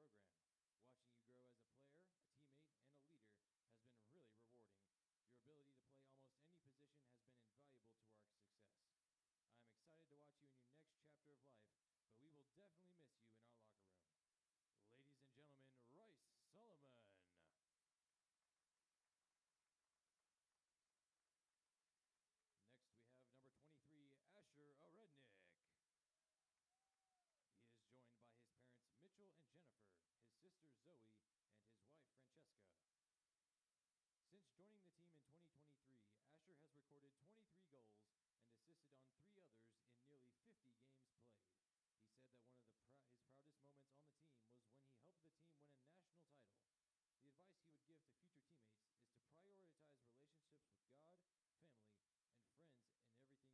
program. Watching you grow as a player, a teammate, and a leader has been really rewarding. Your ability to play almost any position has been invaluable to our success. I am excited to watch you in your next chapter of life, but we will definitely miss you in our locker room. Ladies and gentlemen, Rice Solomon. Next, we have number 23, Asher Arednik. He is joined by his parents, Mitchell and Jennifer, his sister, Zoe, and his wife, Francesca. Since joining the team in 2023, Asher has recorded 23 goals and assisted on 3 others in nearly 50 games played. He said that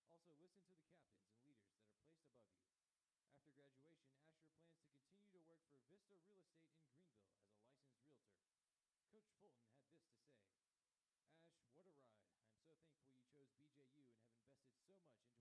one of his proudest moments on the team was when he helped the team win a national title. The advice he would give to future teammates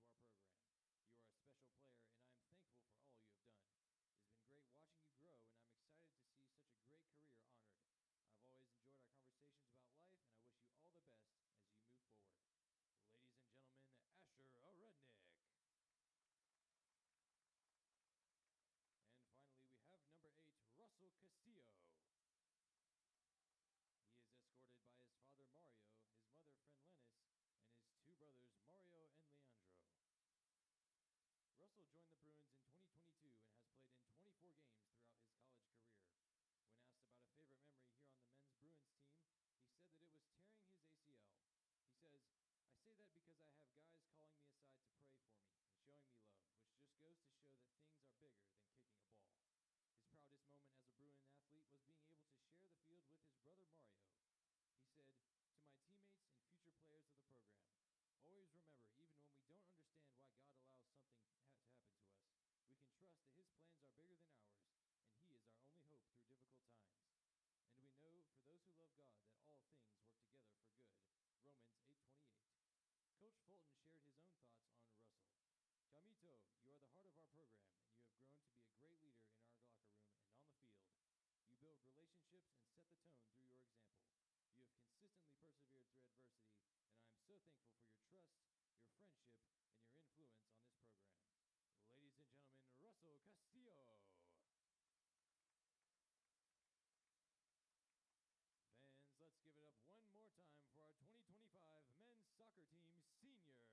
is to prioritize relationships with God, family, and friends in everything else you do. Also, listen to the captains and leaders that are placed above you. After graduation, Asher plans to continue to work for Vista Real Estate in Greenville as a licensed realtor. Coach Fulton had this to say, "Ash, what a ride. I'm so thankful you chose BJU and have invested so much into our program. You are a special player, and I am thankful for all you have done. It has been great watching you grow, and I'm excited to see such a great career honored. I've always enjoyed our conversations about life, and I wish you all the best as you move forward." Ladies and gentlemen, Asher Arednik. And finally, we have number 8, Russell Castillo. He is escorted by his father, Mario, his mother, Frenlenis, and his 2 brothers, Mario and Leandro. Russell joined the Bruins in 2022 and has played in 24 games throughout his college career. When asked about a favorite memory here on the men's Bruins team, he said that it was tearing his ACL. He says, "I say that because I have guys calling me aside to pray for me and showing me love, which just goes to show that things are bigger than kicking a ball." His proudest moment as a Bruin athlete was being able to share the field with his brother Mario. He said, "To my teammates and future players of the program, always remember, even when we don't understand why God allows something to happen to us, we can trust that his plans are bigger than ours, and he is our only hope through difficult times. And we know for those who love God that all things work together for good." Romans 8:28. Coach Fulton shared his own thoughts on Russell. "Chamito, you are the heart of our program, and you have grown to be a great leader in our locker room and on the field. You build relationships and set the tone through your example. You have consistently persevered through adversity, and I am so thankful for your trust, your friendship, and your influence on this program." Ladies and gentlemen, Russell Castillo. Fans, let's give it up one more time for our 2025 men's soccer team seniors.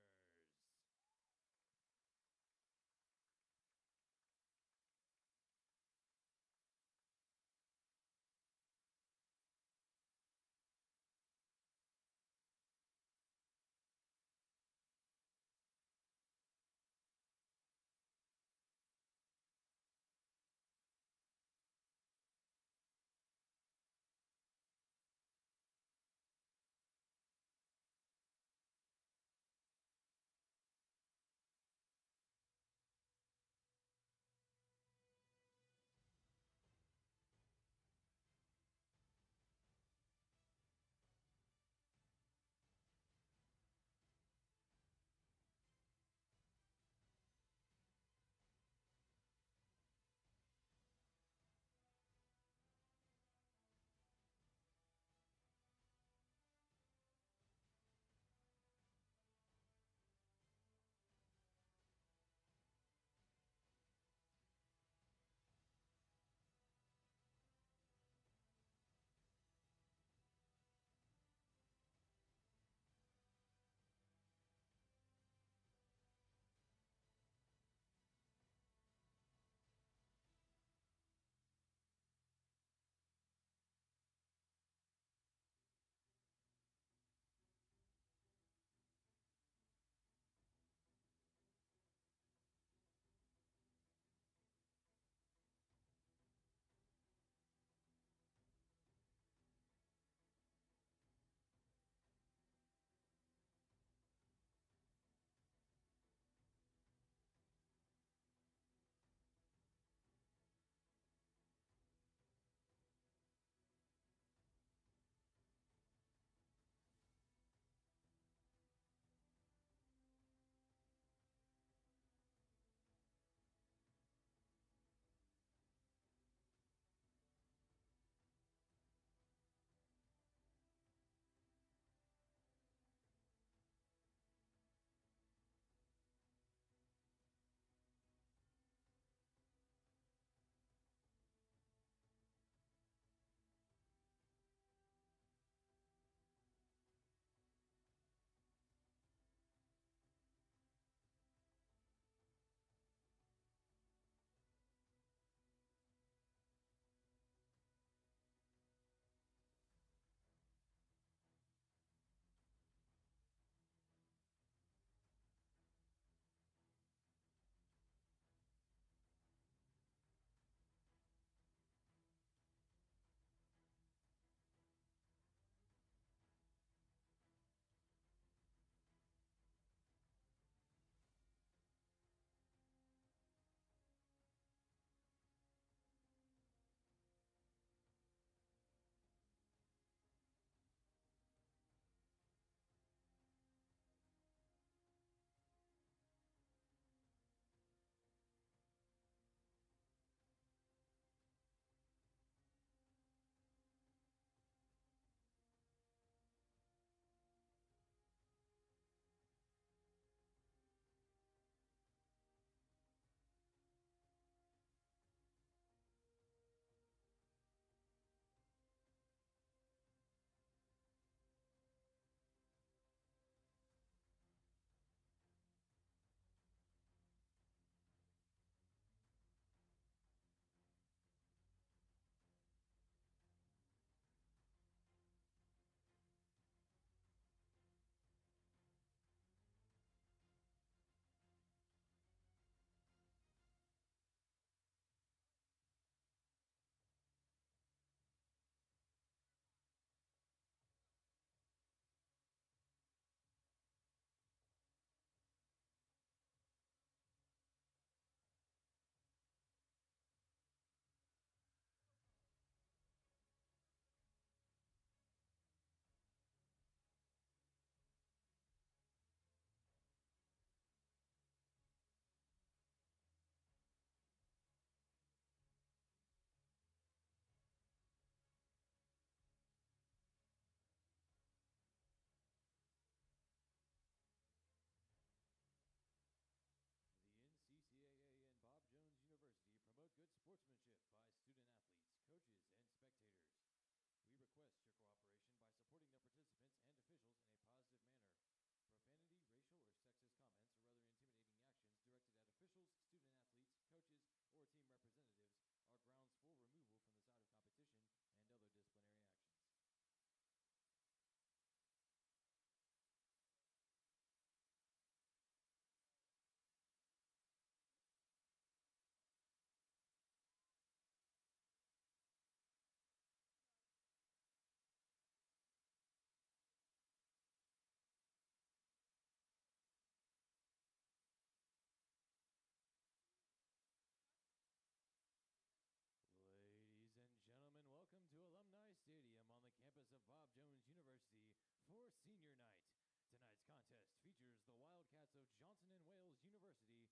Warriors, the Wildcats of Johnson & Wales University,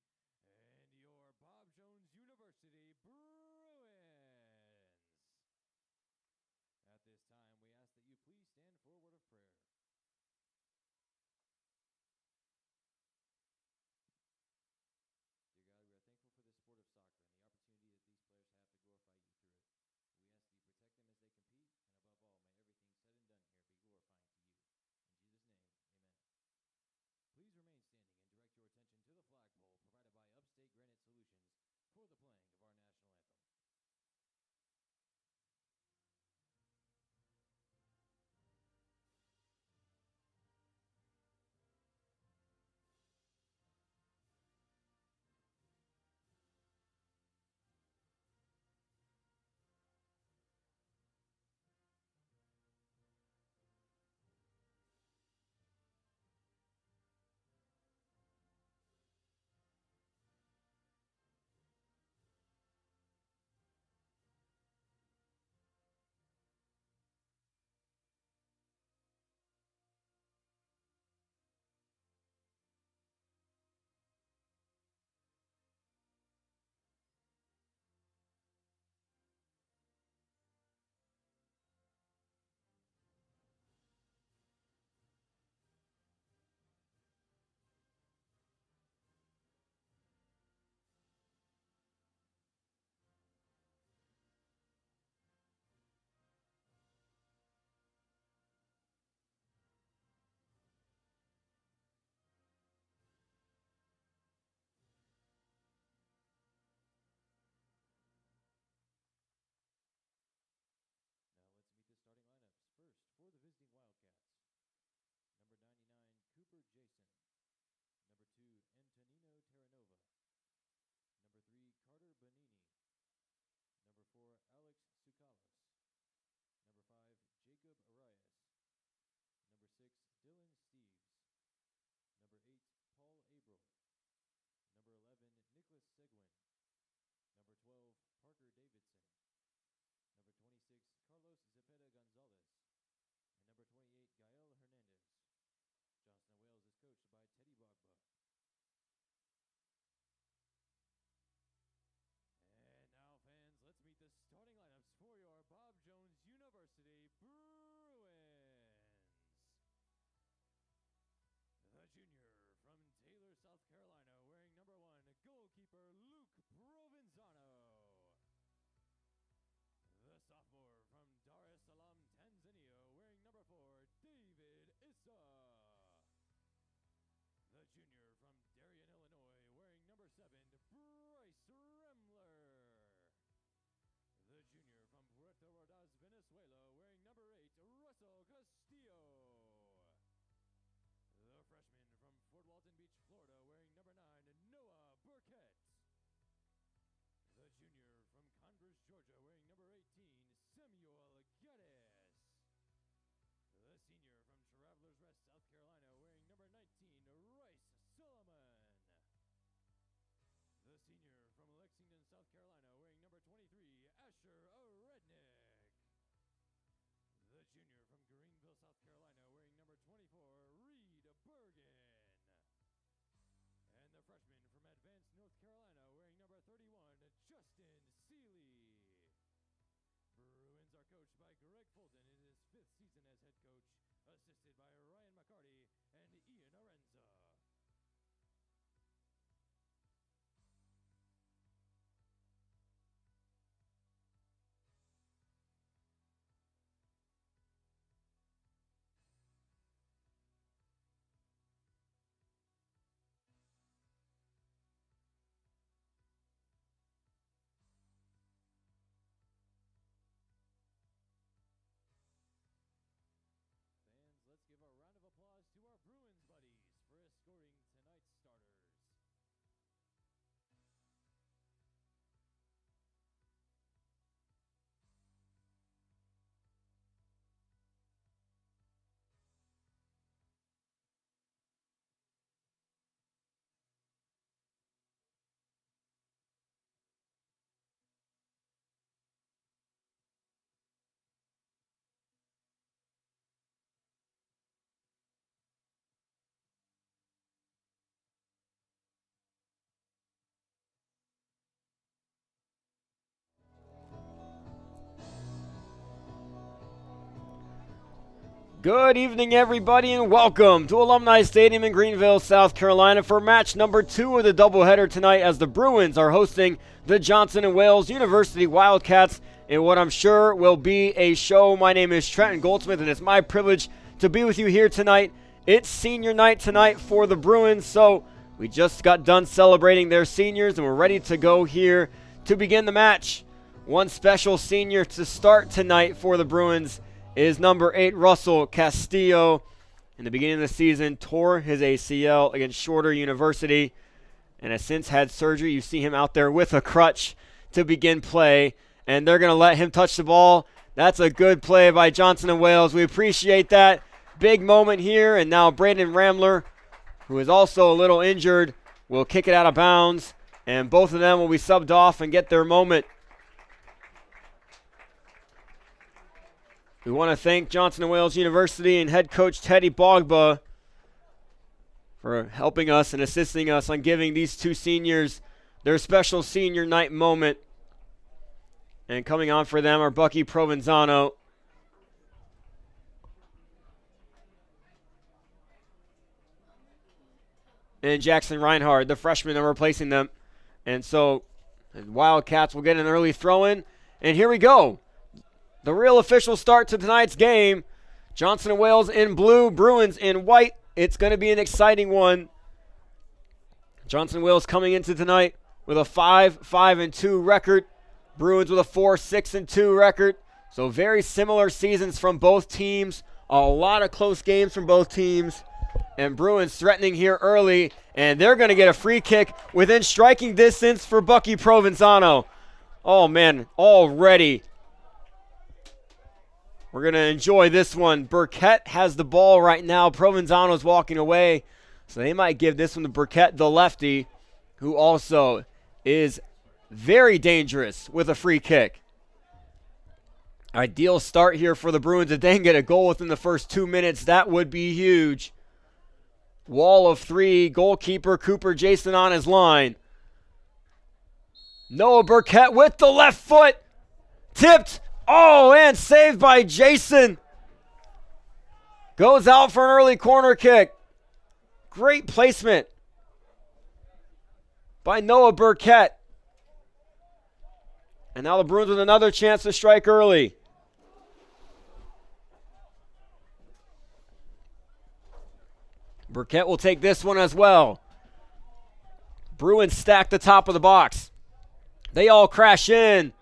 and your Bob Jones University Bruins. At this time, we ask that you please stand for a word of prayer. Dear God, we are thankful for this sport of soccer and the opportunity that these players have to glorify you through it. We ask that you protect them as they compete, and above all, may everything said and done here be glorifying to you. In Jesus' name, amen. Please remain standing and direct your attention to the flagpole provided by Upstate Granite Solutions for the playing of our national anthem. Now let's meet the starting lineups. First, for the visiting Wildcats, number 99, Cooper Jason. Number 2, Antonino Terranova. Number 3, Carter Bonini. Number 4, Alex Sukalos. Number 5, Jacob Arias. Number 6, Dylan Steves. Number 8, Paul Abril. Number 11, Nicholas Seguin. Number 12, Parker Davidson. Number 26, Carlos Zepeda Gonzalez. And number 28, Gael Hernandez. Johnson & Wales is coached by Teddy Bogba. And now, fans, let's meet the starting lineups for your Bob Jones University Bruins. The junior from Taylor, South Carolina, wearing number 1, goalkeeper Luke Provenzano. The sophomore from Dar es Salaam, Tanzania, wearing number 4, David Issa. The junior from Darien, Illinois, wearing number 7, Bryce Remler. The junior from Puerto Ordaz, Venezuela, wearing number 8, Russell Castillo. The freshman from Fort Walton Beach, Florida, wearing number 9, Noah Burkett. The junior from Converse, Georgia, wearing number 18, Samuel Geddes. The senior from Travelers Rest, South Carolina, wearing number 19, Rice Solomon. The senior from Lexington, South Carolina, wearing number 23, Asher Rednick. The junior from Greenville, South Carolina, wearing number 24, Reed Bergen. And the freshman from Advanced, North Carolina, wearing number 31, Justin Seeley. Bruins are coached by Greg Fulton in his 5th season as head coach, assisted by Ryan McCarty and Ian Arenza. Good evening, everybody, and welcome to Alumni Stadium in Greenville, South Carolina for match number 2 of the doubleheader tonight as the Bruins are hosting the Johnson & Wales University Wildcats in what I'm sure will be a show. My name is Trenton Goldsmith, and it's my privilege to be with you here tonight. It's senior night tonight for the Bruins, so we just got done celebrating their seniors, and we're ready to go here to begin the match. One special senior to start tonight for the Bruins is number 8, Russell Castillo. In the beginning of the season, tore his ACL against Shorter University and has since had surgery. You see him out there with a crutch to begin play, and they're going to let him touch the ball. That's a good play by Johnson & Wales. We appreciate that. Big moment here, and now Brandon Ramler, who is also a little injured, will kick it out of bounds, and both of them will be subbed off and get their moment. We want to thank Johnson & Wales University and head coach Teddy Bogba for helping us and assisting us on giving these two seniors their special senior night moment. And coming on for them are Bucky Provenzano and Jackson Reinhardt, the freshmen that are replacing them. And so the Wildcats will get an early throw-in. And here we go. The real official start to tonight's game. Johnson & Wales in blue, Bruins in white. It's going to be an exciting one. Johnson & Wales coming into tonight with a 5-5-2 record. Bruins with a 4-6-2 record. So very similar seasons from both teams. A lot of close games from both teams. And Bruins threatening here early. And they're going to get a free kick within striking distance for Bucky Provenzano. Oh, man, already we're going to enjoy this one. Burkett has the ball right now. Provenzano's walking away. So they might give this one to Burkett, the lefty, who also is very dangerous with a free kick. Ideal start here for the Bruins. If they can get a goal within the first 2 minutes, that would be huge. Wall of 3. Goalkeeper Cooper Jason on his line. Noah Burkett with the left foot. Tipped. Oh, and saved by Jason. Goes out for an early corner kick. Great placement by Noah Burkett. And now the Bruins with another chance to strike early. Burkett will take this one as well. Bruins stack the top of the box. They all crash in.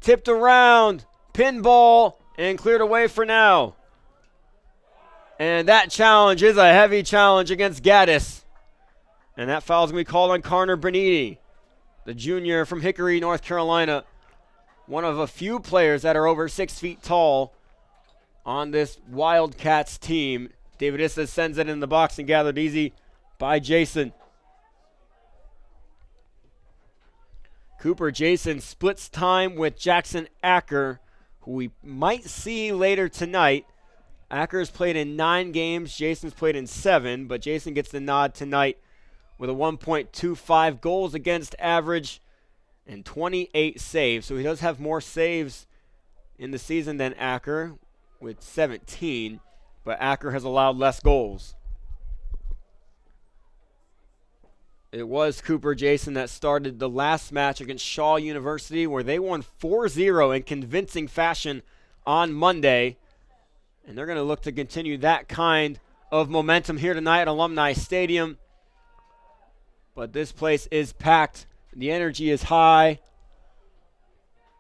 Tipped around, pinball, and cleared away for now. And that challenge is a heavy challenge against Gaddis. And that foul is going to be called on Connor Beniti, the junior from Hickory, North Carolina. One of a few players that are over 6 feet tall on this Wildcats team. David Issa sends it in the box and gathered easy by Jason. Cooper Jason splits time with Jackson Acker, who we might see later tonight. Acker's played in 9 games. Jason's played in 7, but Jason gets the nod tonight with a 1.25 goals against average and 28 saves. So he does have more saves in the season than Acker with 17, but Acker has allowed less goals. It was Cooper Jason that started the last match against Shaw University, where they won 4-0 in convincing fashion on Monday. And they're going to look to continue that kind of momentum here tonight at Alumni Stadium. But this place is packed. The energy is high.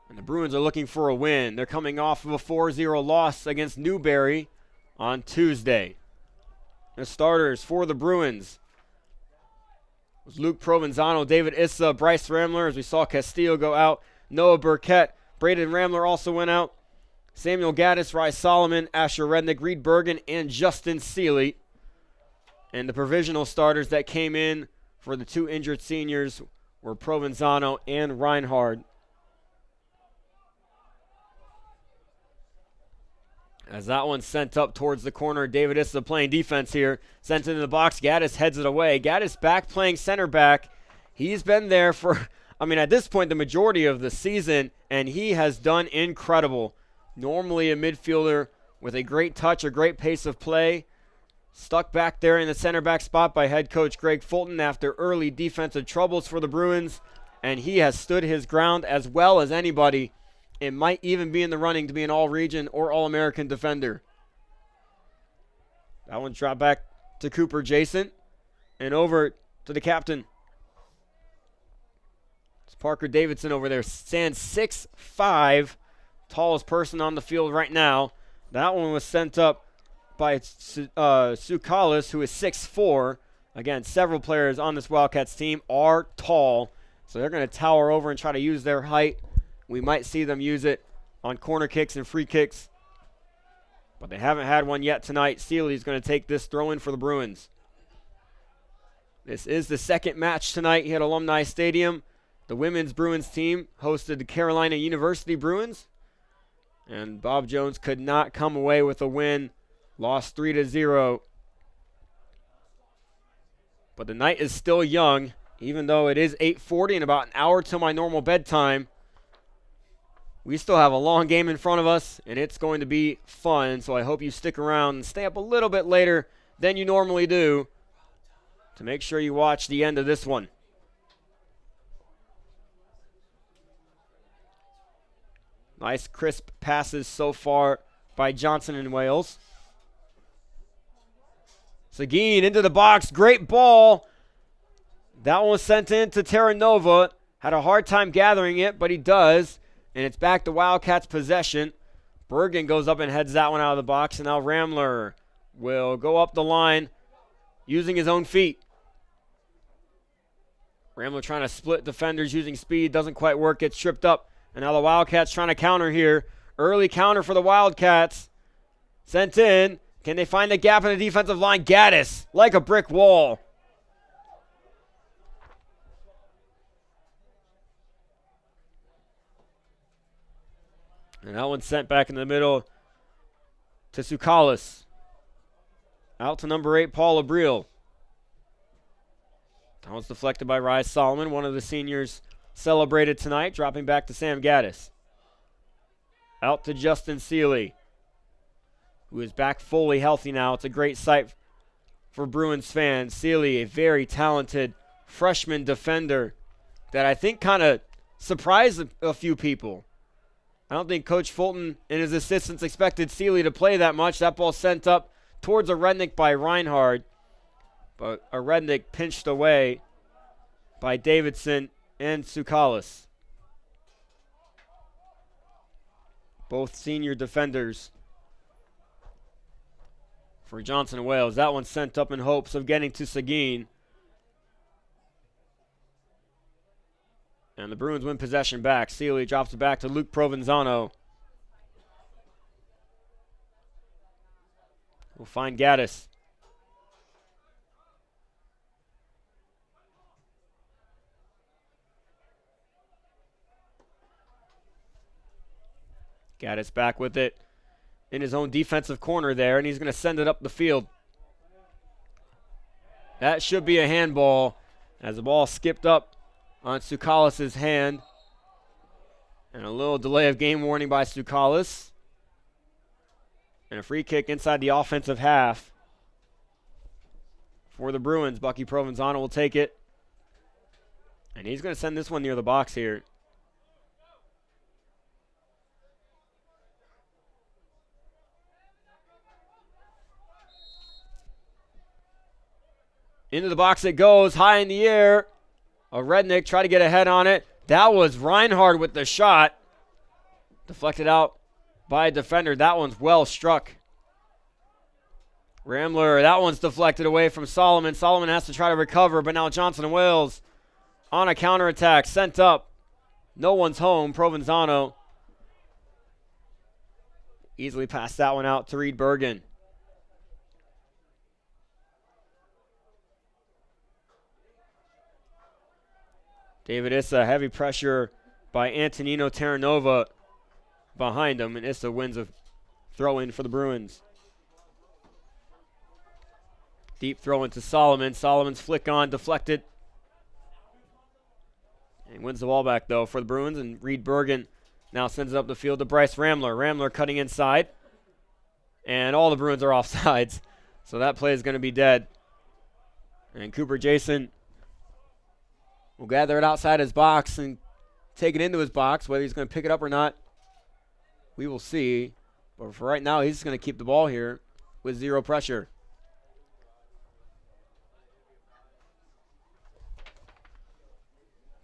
And the Bruins are looking for a win. They're coming off of a 4-0 loss against Newberry on Tuesday. The starters for the Bruins was Luke Provenzano, David Issa, Bryce Ramler, as we saw Castillo go out, Noah Burkett, Braden Ramler also went out, Samuel Gaddis, Rye Solomon, Asher Rednick, Reed Bergen, and Justin Seeley. And the provisional starters that came in for the 2 injured seniors were Provenzano and Reinhardt. As that one's sent up towards the corner, David Issa playing defense here. Sent into the box, Gaddis heads it away. Gaddis back playing center back. He's been there for, at this point, the majority of the season, and he has done incredible. Normally a midfielder with a great touch, a great pace of play. Stuck back there in the center back spot by head coach Greg Fulton after early defensive troubles for the Bruins, and he has stood his ground as well as anybody. It might even be in the running to be an all-region or all-American defender. That one's dropped back to Cooper Jason and over to the captain. It's Parker Davidson over there, stands 6'5", tallest person on the field right now. That one was sent up by Sukalis, who is 6'4". Again, several players on this Wildcats team are tall, so they're going to tower over and try to use their height. We might see them use it on corner kicks and free kicks, but they haven't had one yet tonight. Seeley's going to take this throw-in for the Bruins. This is the second match tonight here at Alumni Stadium. The women's Bruins team hosted the Carolina University Bruins, and Bob Jones could not come away with a win. Lost 3-0. But the night is still young, even though it is 8:40 and about an hour till my normal bedtime. We still have a long game in front of us, and it's going to be fun, so I hope you stick around and stay up a little bit later than you normally do to make sure you watch the end of this one. Nice crisp passes so far by Johnson and Wales. Seguin into the box. Great ball. That one was sent in to Terranova. Had a hard time gathering it, but he does. And it's back to Wildcats possession. Bergen goes up and heads that one out of the box. And now Ramler will go up the line using his own feet. Ramler trying to split defenders using speed. Doesn't quite work. Gets tripped up. And now the Wildcats trying to counter here. Early counter for the Wildcats. Sent in. Can they find the gap in the defensive line? Gaddis, like a brick wall. And that one's sent back in the middle to Sukalis. Out to number 8, Paul Abril. That one's deflected by Rise Solomon, one of the seniors celebrated tonight, dropping back to Sam Gaddis. Out to Justin Seeley, who is back fully healthy now. It's a great sight for Bruins fans. Seeley, a very talented freshman defender that I think kind of surprised a few people. I don't think Coach Fulton and his assistants expected Seeley to play that much. That ball sent up towards a Rednick by Reinhard, but a Rednick pinched away by Davidson and Sukalis. Both senior defenders for Johnson and Wales. That one sent up in hopes of getting to Seguin. And the Bruins win possession back. Seeley drops it back to Luke Provenzano. We'll find Gaddis. Gaddis back with it in his own defensive corner there, and he's going to send it up the field. That should be a handball as the ball skipped up on Sukalis' hand. And a little delay of game warning by Sukalis. And a free kick inside the offensive half for the Bruins. Bucky Provenzano will take it. And he's going to send this one near the box here. Into the box it goes, high in the air. A Rednick tried to get a head on it. That was Reinhard with the shot. Deflected out by a defender. That one's well struck. Ramler, that one's deflected away from Solomon. Solomon has to try to recover, but now Johnson and Wales on a counterattack. Sent up. No one's home. Provenzano easily passed that one out to Reed Bergen. David Issa, heavy pressure by Antonino Terranova behind him, and Issa wins a throw-in for the Bruins. Deep throw into Solomon. Solomon's flick on, deflected. And wins the ball back, though, for the Bruins, and Reed Bergen now sends it up the field to Bryce Ramler. Ramler cutting inside. And all the Bruins are offsides. So that play is going to be dead. And Cooper Jason will gather it outside his box and take it into his box. Whether he's going to pick it up or not, we will see. But for right now, he's just going to keep the ball here with zero pressure.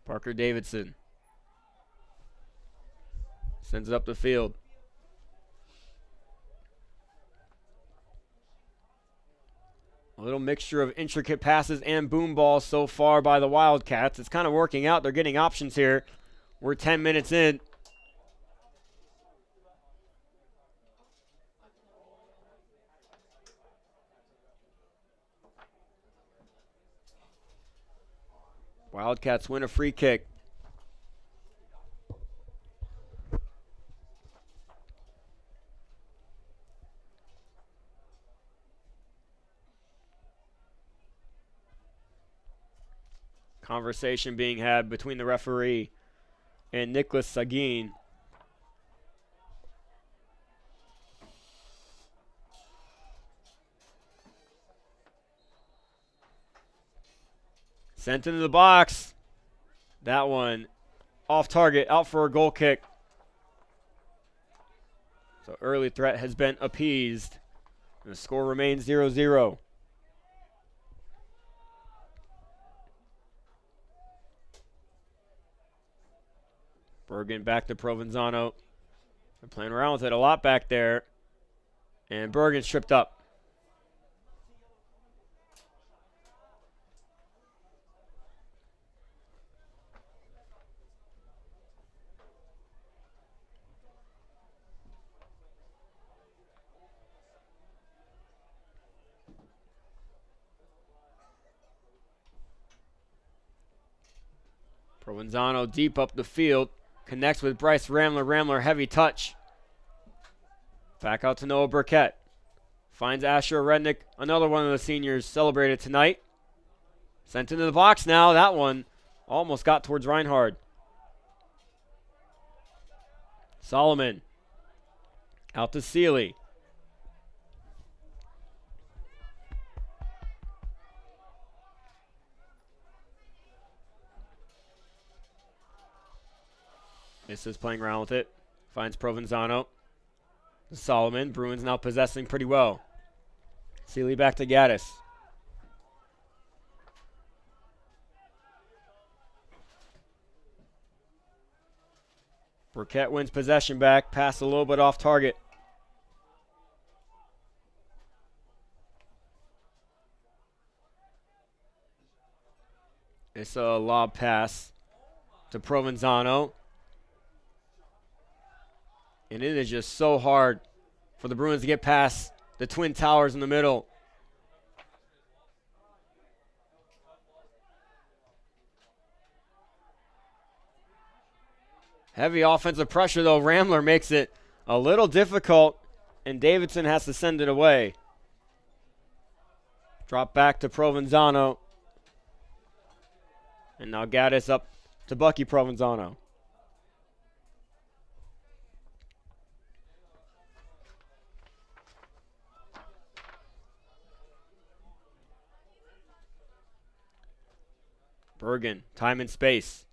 Parker Davidson sends it up the field. A little mixture of intricate passes and boom balls so far by the Wildcats. It's kind of working out. They're getting options here. We're 10 minutes in. Wildcats win a free kick. Conversation being had between the referee and Nicholas Sagin. Sent into the box. That one off target, out for a goal kick. So early threat has been appeased. And the score remains 0-0. Bergen back to Provenzano. They're playing around with it a lot back there. And Bergen's tripped up. Provenzano deep up the field. Connects with Bryce Ramler. Ramler, heavy touch. Back out to Noah Burkett. Finds Asher Rednick. Another one of the seniors celebrated tonight. Sent into the box now. That one almost got towards Reinhard. Solomon. Out to Seeley. This is playing around with it. Finds Provenzano. Solomon. Bruins now possessing pretty well. Seeley back to Gaddis. Burkett wins possession back. Pass a little bit off target. It's a lob pass to Provenzano. And it is just so hard for the Bruins to get past the Twin Towers in the middle. Heavy offensive pressure, though. Ramler makes it a little difficult, and Davidson has to send it away. Drop back to Provenzano. And now Gaddis up to Bucky Provenzano. Bergen, time and space.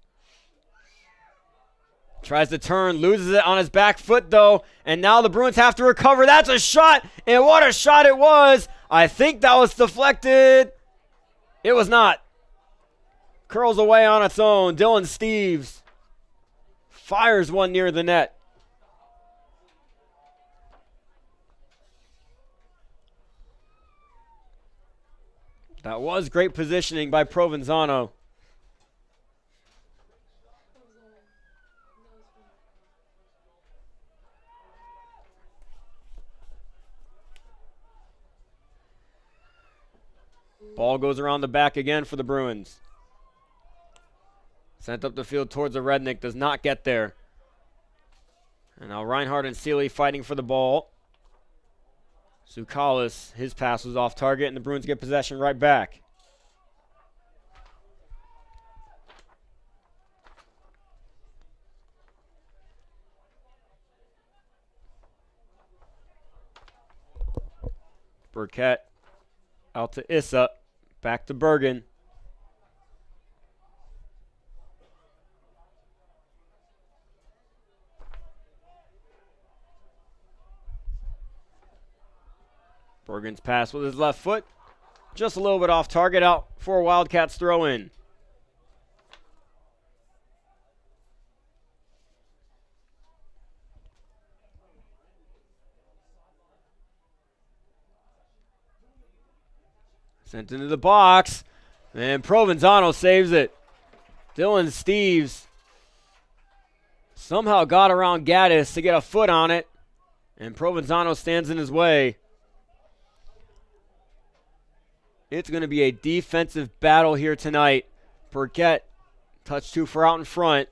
Tries to turn, loses it on his back foot though, and now the Bruins have to recover. That's a shot, and what a shot it was. I think that was deflected. It was not. Curls away on its own. Dylan Steeves fires one near the net. That was great positioning by Provenzano. Ball goes around the back again for the Bruins. Sent up the field towards the Rednick. Does not get there. And now Reinhardt and Seeley fighting for the ball. Zukalis, his pass was off target, and the Bruins get possession right back. Burkett out to Issa. Back to Bergen. Bergen's pass with his left foot. Just a little bit off target, out for a Wildcats throw in. Sent into the box. And Provenzano saves it. Dylan Steves somehow got around Gaddis to get a foot on it. And Provenzano stands in his way. It's going to be a defensive battle here tonight. Burkett, touch too far out in front.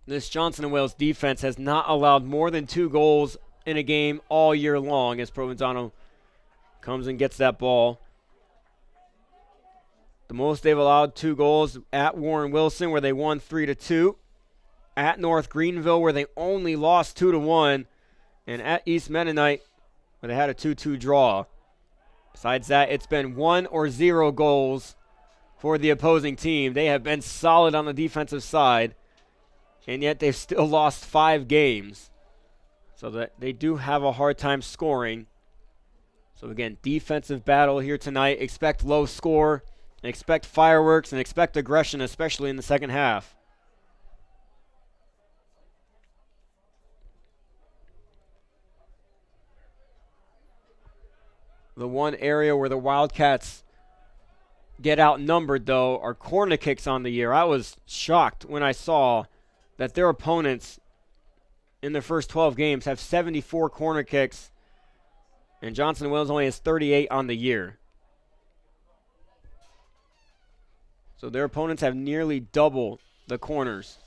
This Johnson & Wales defense has not allowed more than 2 goals in a game all year long as Provenzano comes and gets that ball. The most they've allowed 2 goals at Warren Wilson, where they won 3-2. At North Greenville, where they only lost 2-1. And at East Mennonite, where they had a 2-2 draw. Besides that, it's been 1 or 0 goals for the opposing team. They have been solid on the defensive side, and yet they've still lost 5 games. So that they do have a hard time scoring. So again, defensive battle here tonight. Expect low score, expect fireworks, and expect aggression, especially in the second half. The one area where the Wildcats get outnumbered, though, are corner kicks on the year. I was shocked when I saw that their opponents in their first 12 games have 74 corner kicks, and Johnson & Wales only has 38 on the year. So their opponents have nearly double the corners.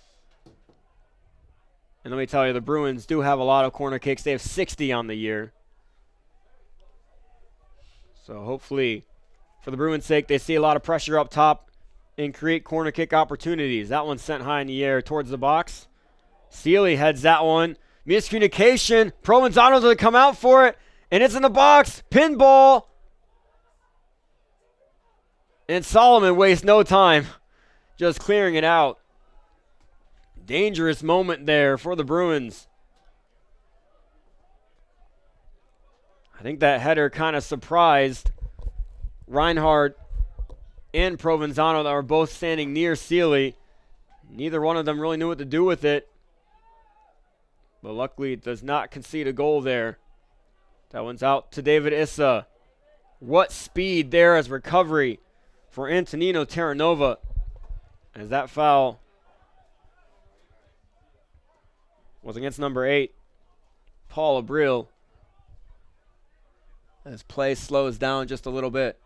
And let me tell you, the Bruins do have a lot of corner kicks. They have 60 on the year. So hopefully, for the Bruins' sake, they see a lot of pressure up top and create corner kick opportunities. That one's sent high in the air towards the box. Sealy heads that one. Miscommunication. Provenzano's going to come out for it, and it's in the box. Pinball. And Solomon wastes no time just clearing it out. Dangerous moment there for the Bruins. I think that header kind of surprised Reinhardt and Provenzano that were both standing near Sealy. Neither one of them really knew what to do with it. But luckily it does not concede a goal there. That one's out to David Issa. What speed there as recovery for Antonino Terranova. As that foul was against number 8, Paul Abril. As play slows down just a little bit.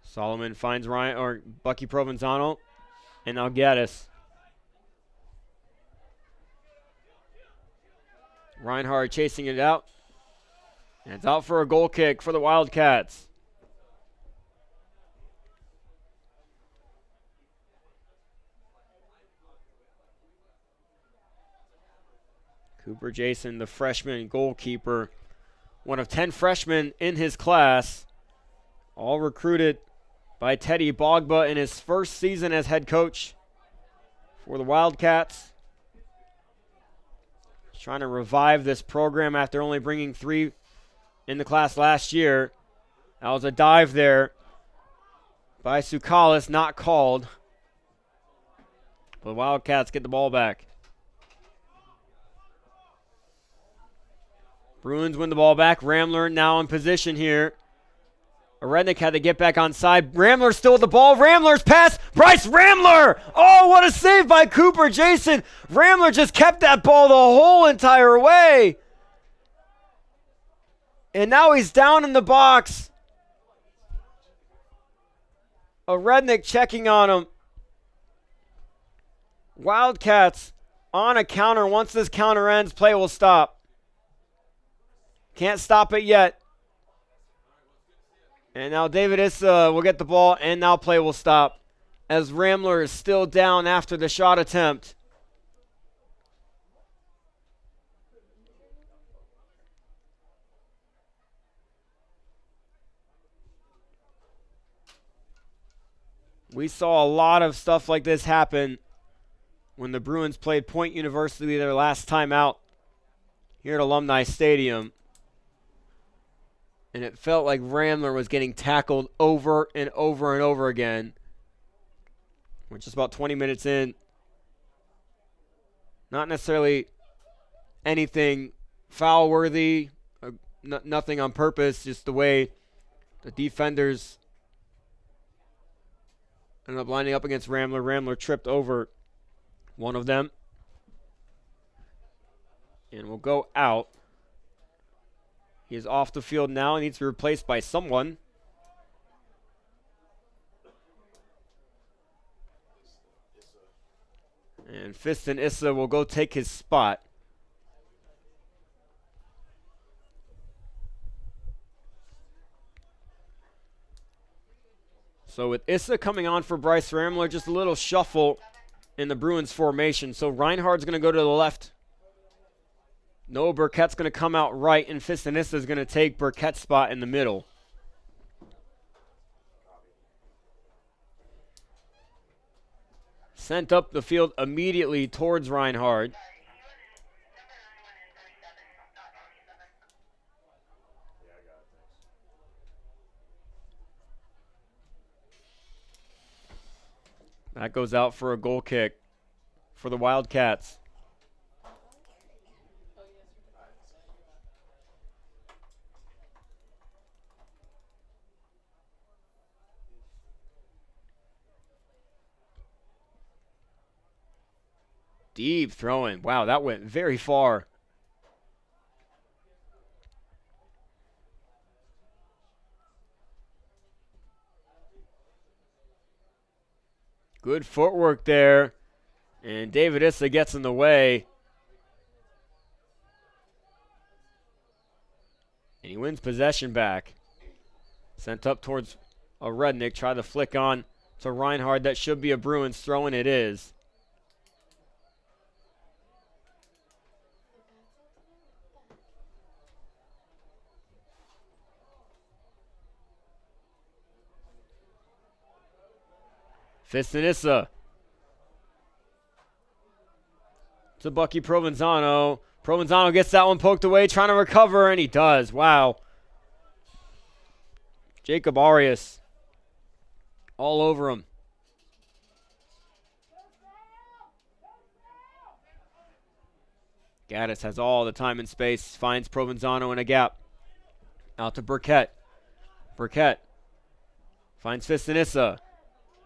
Solomon finds Bucky Provenzano, and now Gaddis. Reinhardt chasing it out. And it's out for a goal kick for the Wildcats. Cooper Jason, the freshman goalkeeper, one of 10 freshmen in his class, all recruited by Teddy Bogba in his first season as head coach for the Wildcats. He's trying to revive this program after only bringing 3 in the class last year. That was a dive there by Sukalis, not called. But the Wildcats get the ball back. Bruins win the ball back. Ramler now in position here. Rednick had to get back on side. Ramler still with the ball. Ramler's pass. Bryce Ramler! Oh, what a save by Cooper Jason. Ramler just kept that ball the whole entire way. And now he's down in the box. Rednick checking on him. Wildcats on a counter. Once this counter ends, play will stop. Can't stop it yet. And now David Issa will get the ball, and now play will stop. as Ramler is still down after the shot attempt. We saw a lot of stuff like this happen when the Bruins played Point University their last time out here at Alumni Stadium. And it felt like Ramler was getting tackled over and over and over again. We're just about 20 minutes in. Not necessarily anything foul-worthy, nothing on purpose, just the way the defenders ended up lining up against Ramler. Ramler tripped over one of them and will go out. He is off the field now and needs to be replaced by someone. And Fiston Issa will go take his spot. So with Issa coming on for Bryce Ramler, just a little shuffle in the Bruins formation. So Reinhardt's going to go to the left. Noah Burkett's going to come out right, and Fiston Issa is going to take Burkett's spot in the middle. Sent up the field immediately towards Reinhardt. That goes out for a goal kick for the Wildcats. Deep throwing. Wow, that went very far. Good footwork there. And David Issa gets in the way. And he wins possession back. Sent up towards a Rednick. Try to flick on to Reinhardt. That should be a Bruins throw, and it is. Fiston Issa to Bucky Provenzano. Provenzano gets that one poked away, trying to recover, and he does. Wow. Jacob Arias all over him. Gaddis has all the time and space, finds Provenzano in a gap. Out to Burkett. Burkett finds Fiston Issa.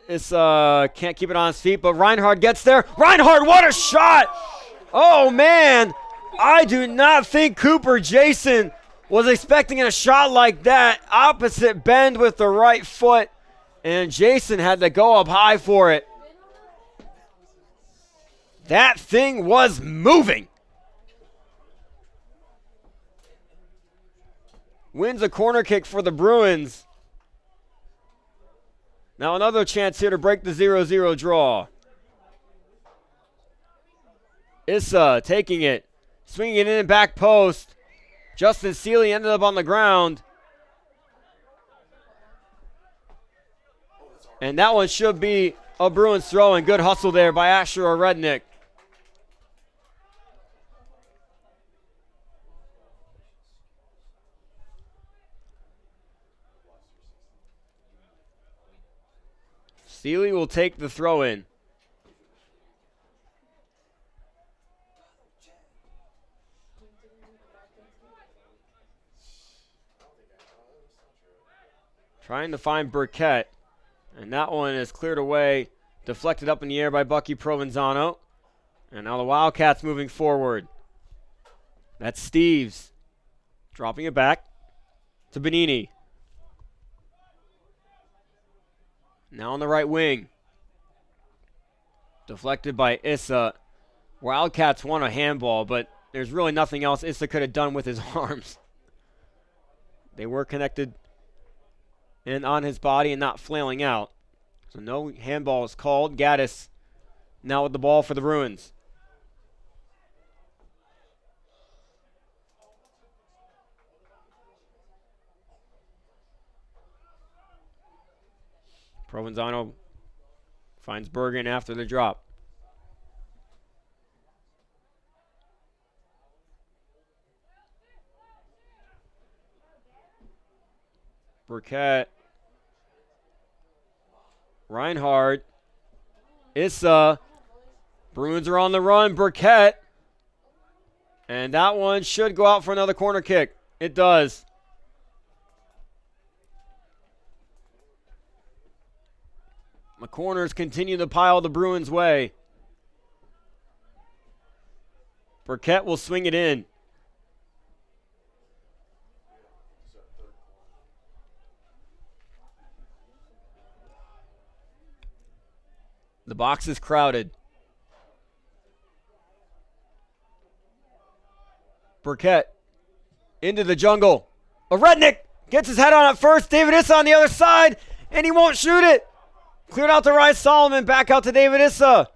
Issa can't keep it on his feet, but Reinhardt gets there. Reinhardt, what a shot! Oh, man. I do not think Cooper Jason was expecting a shot like that. Opposite bend with the right foot, and Jason had to go up high for it. That thing was moving. Wins a corner kick for the Bruins. Now another chance here to break the 0-0 draw. Issa taking it, swinging it in back post. Justin Seeley ended up on the ground. And that one should be a Bruins throw, and good hustle there by Asher Rednick. Seeley will take the throw in. Trying to find Burkett. And that one is cleared away. Deflected up in the air by Bucky Provenzano. And now the Wildcats moving forward. That's Steves. Dropping it back to Benini. Now on the right wing. Deflected by Issa. Wildcats won a handball, but there's really nothing else Issa could have done with his arms. They were connected and on his body and not flailing out. So no handball is called. Gaddis now with the ball for the Bruins. Provenzano finds Bergen after the drop. Burkett. Reinhardt. Issa. Bruins are on the run. Burkett. And that one should go out for another corner kick. It does. The corners continue to pile the Bruins' way. Burkett will swing it in. The box is crowded. Burkett into the jungle. Rednick gets his head on it first. David Issa on the other side, and he won't shoot it. Cleared out to Rice Solomon, back out to David Issa.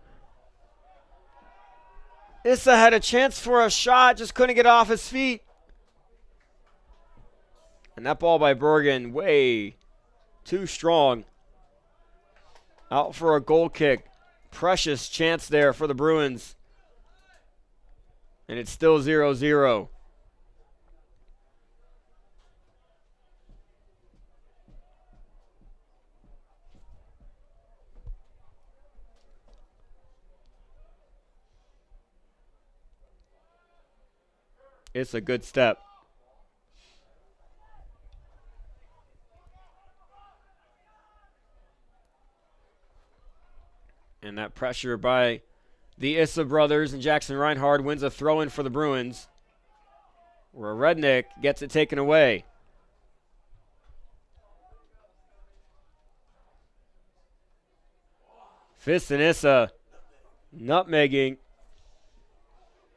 Issa had a chance for a shot, just couldn't get off his feet. And that ball by Bergen, way too strong. Out for a goal kick. Precious chance there for the Bruins. And it's still 0-0. It's a good step. And that pressure by the Issa brothers and Jackson Reinhardt wins a throw-in for the Bruins, where Rednick gets it taken away. Fist and Issa nutmegging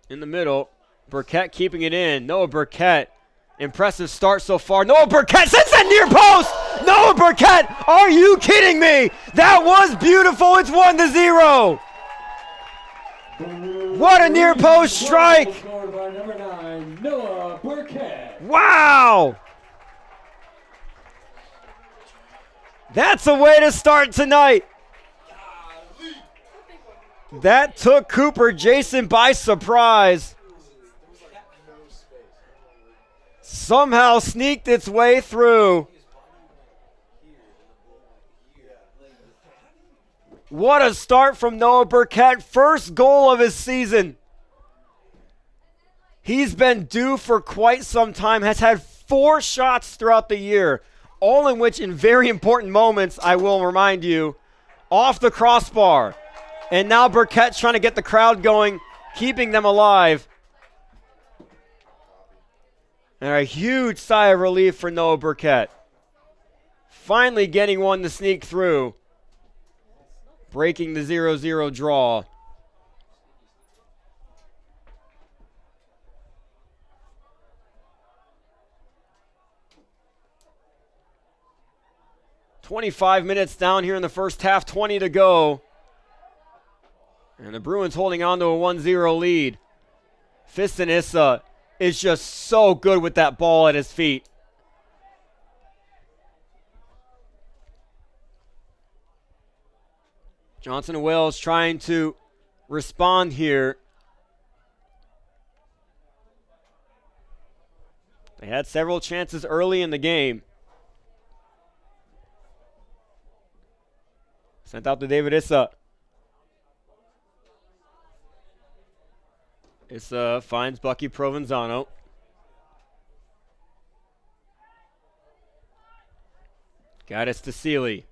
in the middle. Burkett keeping it in. Noah Burkett, impressive start so far. Noah Burkett sends that near post. Noah Burkett, are you kidding me? That was beautiful. It's 1-0. What a near post strike. Scored by number 9, Noah Burkett. Wow. That's a way to start tonight. That took Cooper Jason by surprise. Somehow sneaked its way through. What a start from Noah Burkett. First goal of his season. He's been due for quite some time. Has had 4 shots throughout the year. All in which in very important moments, I will remind you, off the crossbar. And now Burkett's trying to get the crowd going, keeping them alive. And a huge sigh of relief for Noah Burkett. Finally getting one to sneak through. Breaking the 0-0 draw. "25 minutes down here in the first half, 20 to go. And the Bruins holding on to a 1-0 lead. Fiston Issa is just so good with that ball at his feet. Johnson and Wales trying to respond here. They had several chances early in the game. Sent out to David Issa. Issa finds Bucky Provenzano. Got it to Sealy.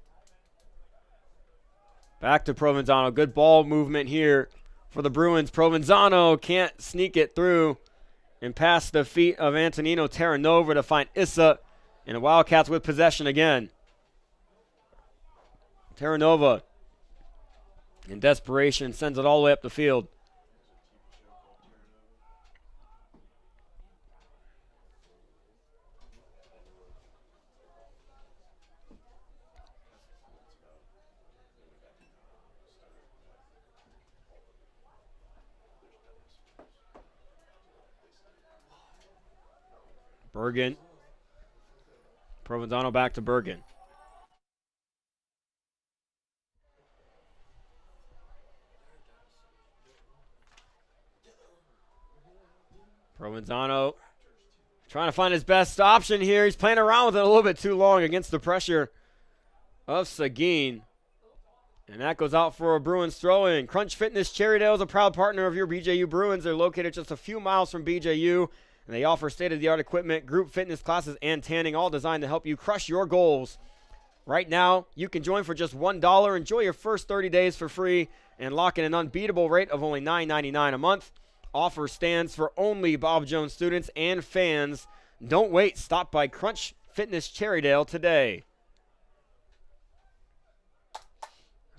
Back to Provenzano. Good ball movement here for the Bruins. Provenzano can't sneak it through and past the feet of Antonino Terranova to find Issa. And the Wildcats with possession again. Terranova, in desperation, sends it all the way up the field. Bergen. Provenzano back to Bergen. Provenzano trying to find his best option here. He's playing around with it a little bit too long against the pressure of Seguin. And that goes out for a Bruins throw-in. Crunch Fitness Cherrydale is a proud partner of your BJU Bruins. They're located just a few miles from BJU, and they offer state-of-the-art equipment, group fitness classes, and tanning, all designed to help you crush your goals. Right now, you can join for just $1. Enjoy your first 30 days for free and lock in an unbeatable rate of only $9.99 a month. Offer stands for only Bob Jones students and fans. Don't wait. Stop by Crunch Fitness Cherrydale today.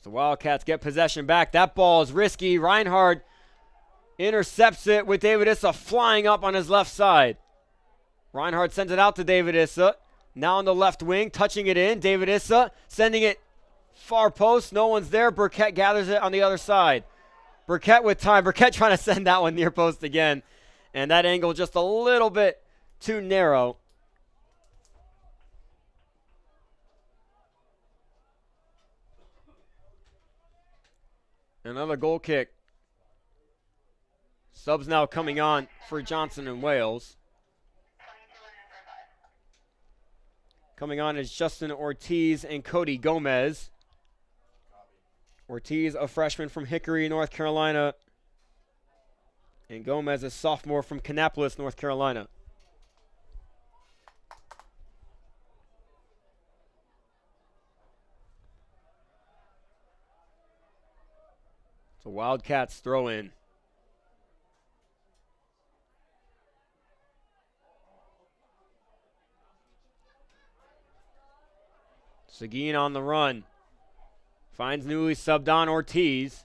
The Wildcats get possession back. That ball is risky. Reinhardt intercepts it with David Issa flying up on his left side. Reinhardt sends it out to David Issa. Now on the left wing, touching it in. David Issa sending it far post. No one's there. Burkett gathers it on the other side. Burkett with time. Burkett trying to send that one near post again. And that angle just a little bit too narrow. Another goal kick. Subs now coming on for Johnson and Wales. Coming on is Justin Ortiz and Cody Gomez. Ortiz, a freshman from Hickory, North Carolina. And Gomez, a sophomore from Kannapolis, North Carolina. The Wildcats throw in. Seguin on the run. Finds newly subbed on Ortiz.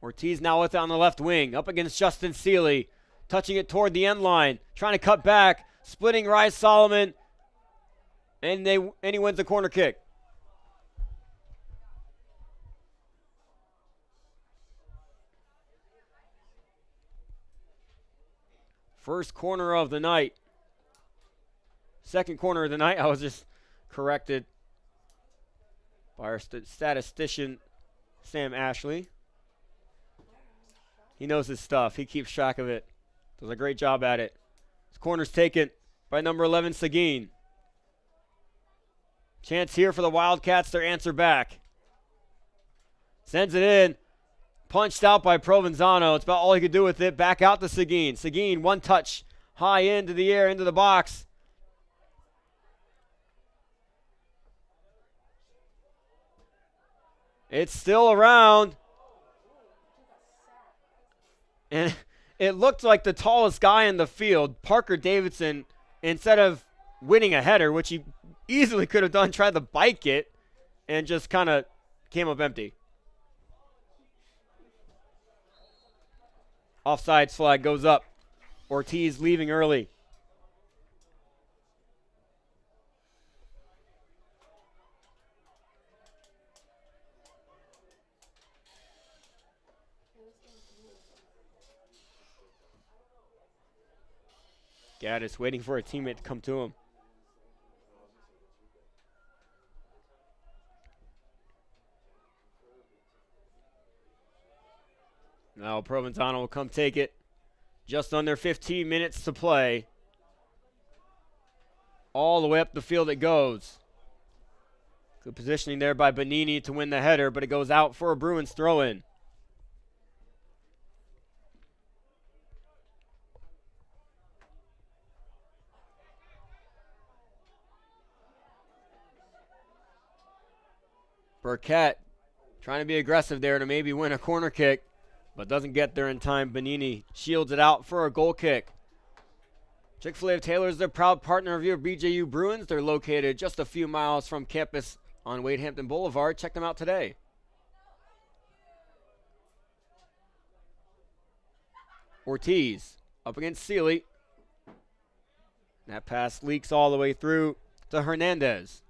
Ortiz now with it on the left wing. Up against Justin Seeley. Touching it toward the end line. Trying to cut back. Splitting Rice Solomon. And he wins the corner kick. First corner of the night. Second corner of the night. I was just corrected by our statistician, Sam Ashley. He knows his stuff. He keeps track of it. Does a great job at it. This corner's taken by number 11, Seguin. Chance here for the Wildcats. Their answer back. Sends it in. Punched out by Provenzano. It's about all he could do with it. Back out to Seguin. Seguin, one touch. High into the air, into the box. It's still around. And it looked like the tallest guy in the field, Parker Davidson, instead of winning a header, which he easily could have done, tried to bike it and just kind of came up empty. Offsides flag goes up. Ortiz leaving early. Gaddis waiting for a teammate to come to him. Now Provenzano will come take it. Just under 15 minutes to play. All the way up the field it goes. Good positioning there by Bonini to win the header, but it goes out for a Bruins throw-in. Burkett trying to be aggressive there to maybe win a corner kick, but doesn't get there in time. Bonini shields it out for a goal kick. Chick-fil-A of Taylor is the proud partner of your BJU Bruins. They're located just a few miles from campus on Wade Hampton Boulevard. Check them out today. Ortiz up against Seeley. That pass leaks all the way through to Hernandez.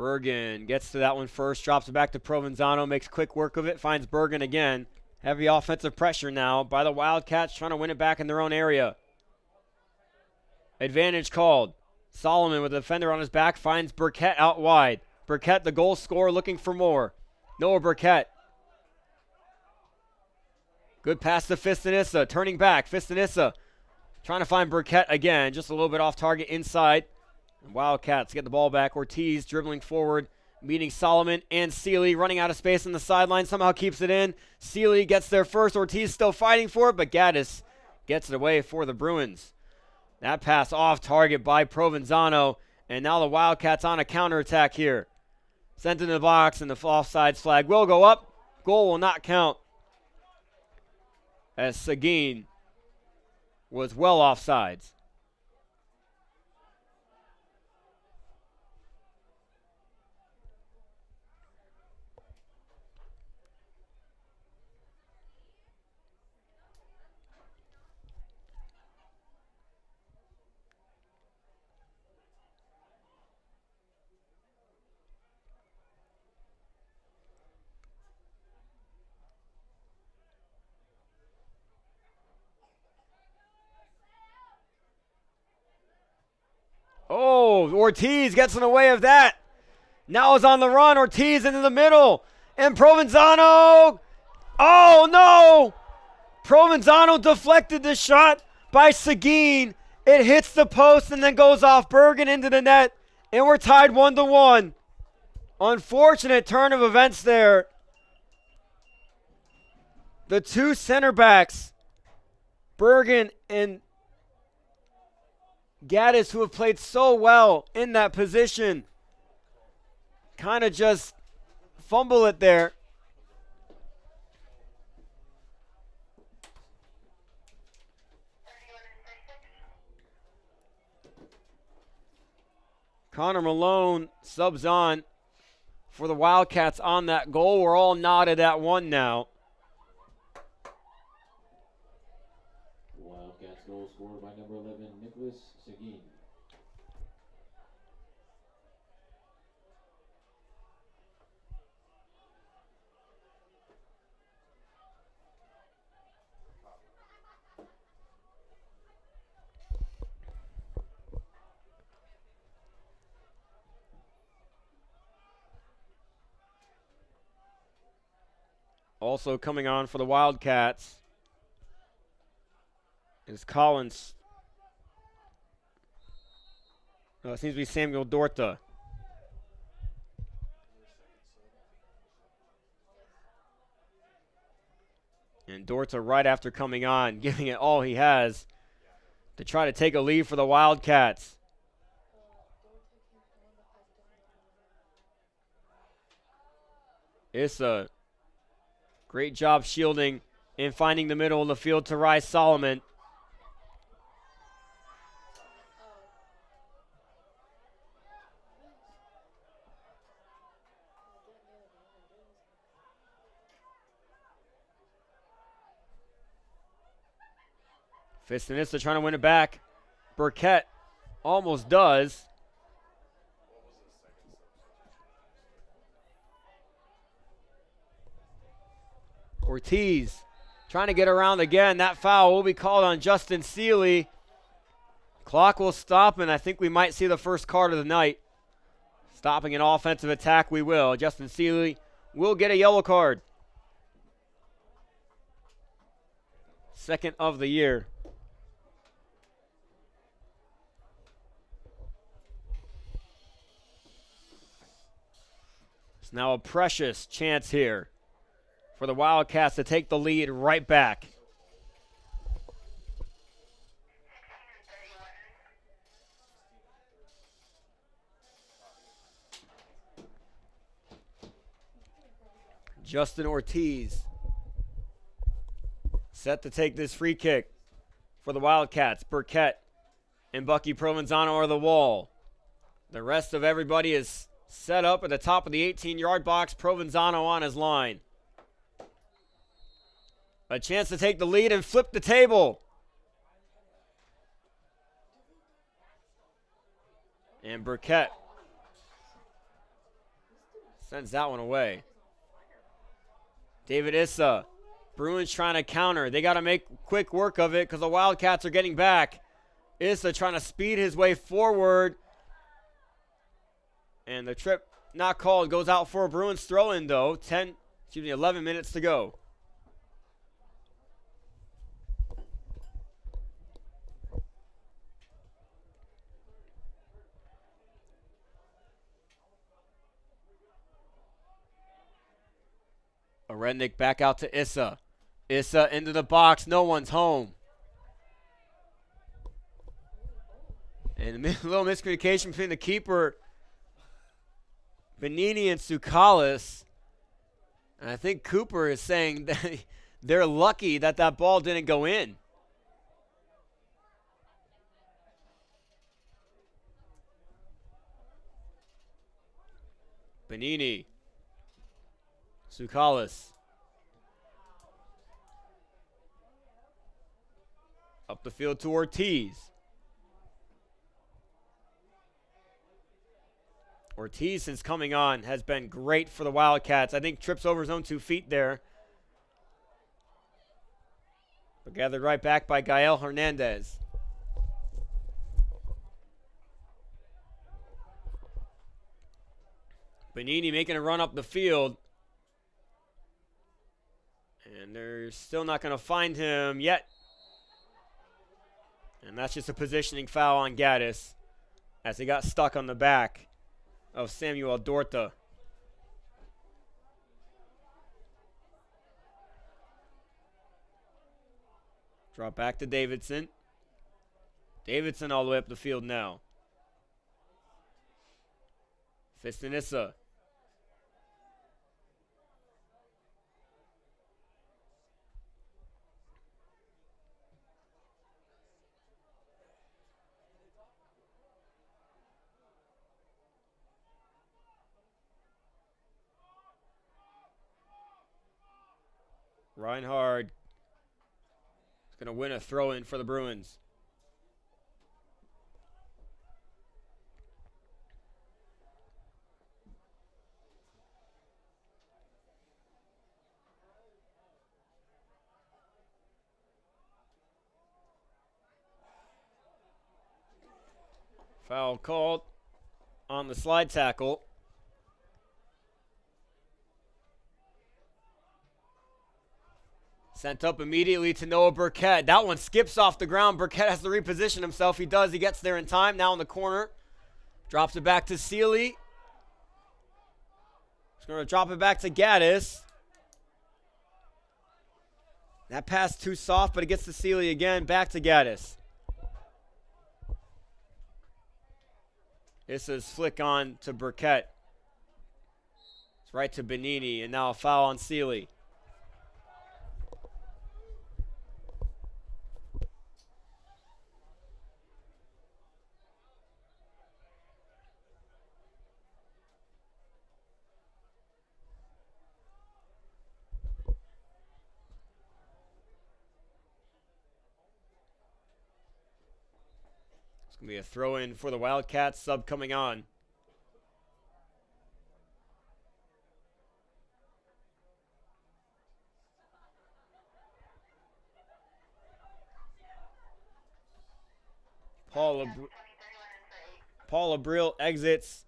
Bergen gets to that one first, drops it back to Provenzano, makes quick work of it, finds Bergen again. Heavy offensive pressure now by the Wildcats, trying to win it back in their own area. Advantage called. Solomon with a defender on his back finds Burkett out wide. Burkett, the goal scorer, looking for more. Noah Burkett. Good pass to Fistonissa, turning back. Fistonissa trying to find Burkett again, just a little bit off target inside. And Wildcats get the ball back. Ortiz dribbling forward, meeting Solomon and Seeley, running out of space on the sideline, somehow keeps it in. Seeley gets there first. Ortiz still fighting for it, but Gaddis gets it away for the Bruins. That pass off target by Provenzano, and now the Wildcats on a counterattack here. Sent into the box, and the offsides flag will go up. Goal will not count, as Seguin was well offsides. Oh, Ortiz gets in the way of that. Now is on the run. Ortiz into the middle. And Provenzano. Oh, no. Provenzano deflected the shot by Seguin. It hits the post and then goes off Bergen into the net. And we're tied 1-1. Unfortunate turn of events there. The two center backs, Bergen and Gaddis, who have played so well in that position, kind of just fumble it there. Connor Malone subs on for the Wildcats on that goal. We're all nodded at one now. Wildcats goal scored by number 11, Nicholas Seguin. Also coming on for the Wildcats is Collins. No, it seems to be Samuel Dorta. And Dorta right after coming on, giving it all he has to try to take a lead for the Wildcats. Issa, great job shielding and finding the middle of the field to Rise Solomon. Fistonissa trying to win it back. Burkett almost does. Ortiz trying to get around again. That foul will be called on Justin Seeley. Clock will stop, and I think we might see the first card of the night. Stopping an offensive attack, we will. Justin Seeley will get a yellow card. Second of the year. It's now a precious chance here for the Wildcats to take the lead right back. Justin Ortiz set to take this free kick for the Wildcats. Burkett and Bucky Provenzano are the wall. The rest of everybody is set up at the top of the 18-yard box. Provenzano on his line. A chance to take the lead and flip the table. And Burkett Sends that one away. David Issa. Bruins trying to counter. They got to make quick work of it because the Wildcats are getting back. Issa trying to speed his way forward. And the trip not called. Goes out for a Bruins throw-in, though. 11 minutes to go. Rednick back out to Issa. Issa into the box. No one's home. And a little miscommunication between the keeper, Benini, and Tsoukalis. And I think Cooper is saying that they're lucky that that ball didn't go in. Benini. Tsoukalis. Up the field to Ortiz. Ortiz, since coming on, has been great for the Wildcats. I think trips over his own 2 feet there. But gathered right back by Gael Hernandez. Benini making a run up the field. And they're still not going to find him yet. And that's just a positioning foul on Gaddis as he got stuck on the back of Samuel Dorta. Drop back to Davidson. Davidson all the way up the field now. Fistonissa. Reinhard is going to win a throw-in for the Bruins. Foul called on the slide tackle. Sent up immediately to Noah Burkett. That one skips off the ground. Burkett has to reposition himself. He does. He gets there in time. Now in the corner. Drops it back to Sealy. He's going to drop it back to Gaddis. That pass too soft, but it gets to Sealy again. Back to Gaddis. This is flick on to Burkett. It's right to Benini, and now a foul on Sealy. It's going to be a throw-in for the Wildcats. Sub coming on. Paul Abril exits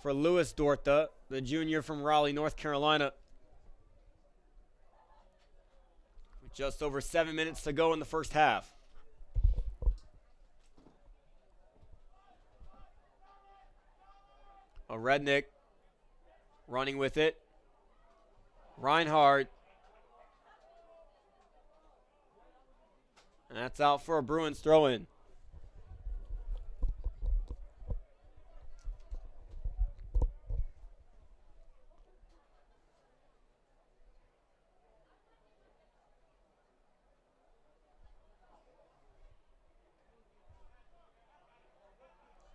for Louis Dorta, the junior from Raleigh, North Carolina. With just over 7 minutes to go in the first half. A Rednick running with it. Reinhardt. And that's out for a Bruins throw-in.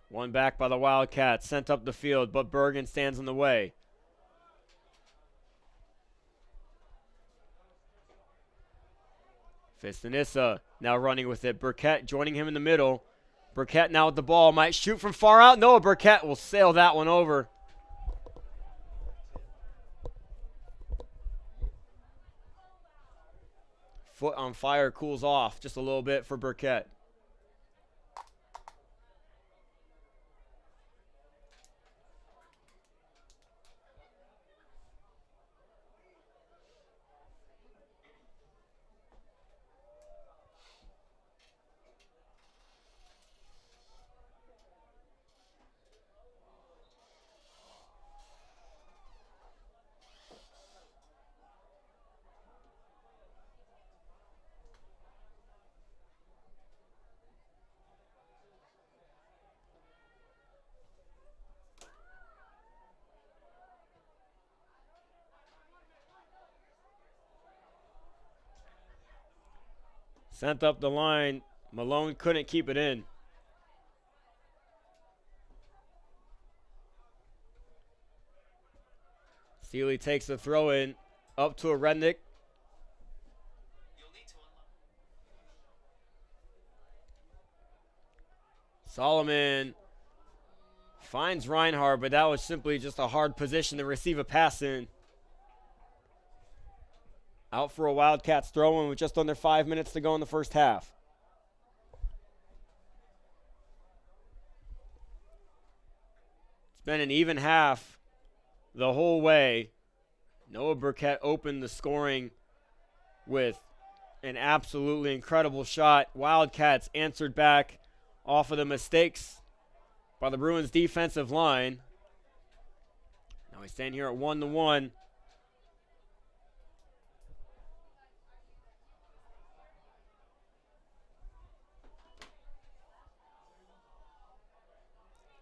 One back by the Wildcats, sent up the field, but Bergen stands in the way. Fistonissa now running with it. Burkett joining him in the middle. Burkett now with the ball, might shoot from far out. No, Burkett will sail that one over. foot on fire cools off just a little bit for Burkett. Sent up the line. Malone couldn't keep it in. Seeley takes the throw in. Up to a Rednick. Solomon finds Reinhardt, but that was simply just a hard position to receive a pass in. Out for a Wildcats throw-in with just under 5 minutes to go in the first half. It's been an even half the whole way. Noah Burkett opened the scoring with an absolutely incredible shot. Wildcats answered back off of the mistakes by the Bruins defensive line. Now we stand here at 1-1.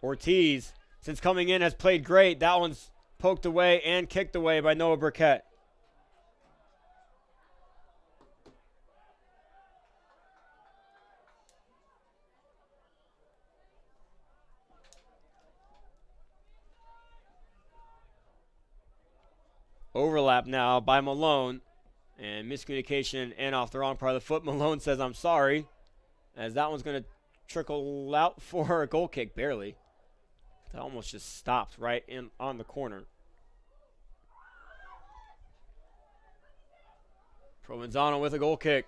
Ortiz, since coming in, has played great. That one's poked away and kicked away by Noah Burkett. Overlap now by Malone. And miscommunication and off the wrong part of the foot. Malone says, I'm sorry. As that one's going to trickle out for a goal kick, barely. That almost just stopped right in on the corner. Provenzano with a goal kick.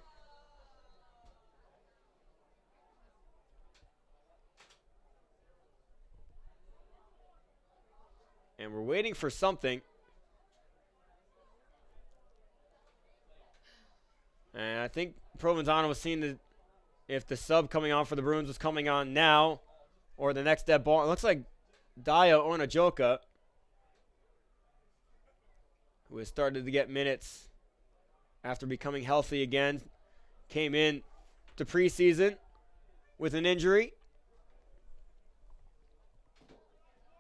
And we're waiting for something. And I think Provenzano was seeing if the sub coming on for the Bruins was coming on now or the next dead ball. It looks like Daya Onajoka, who has started to get minutes after becoming healthy again, came in to preseason with an injury.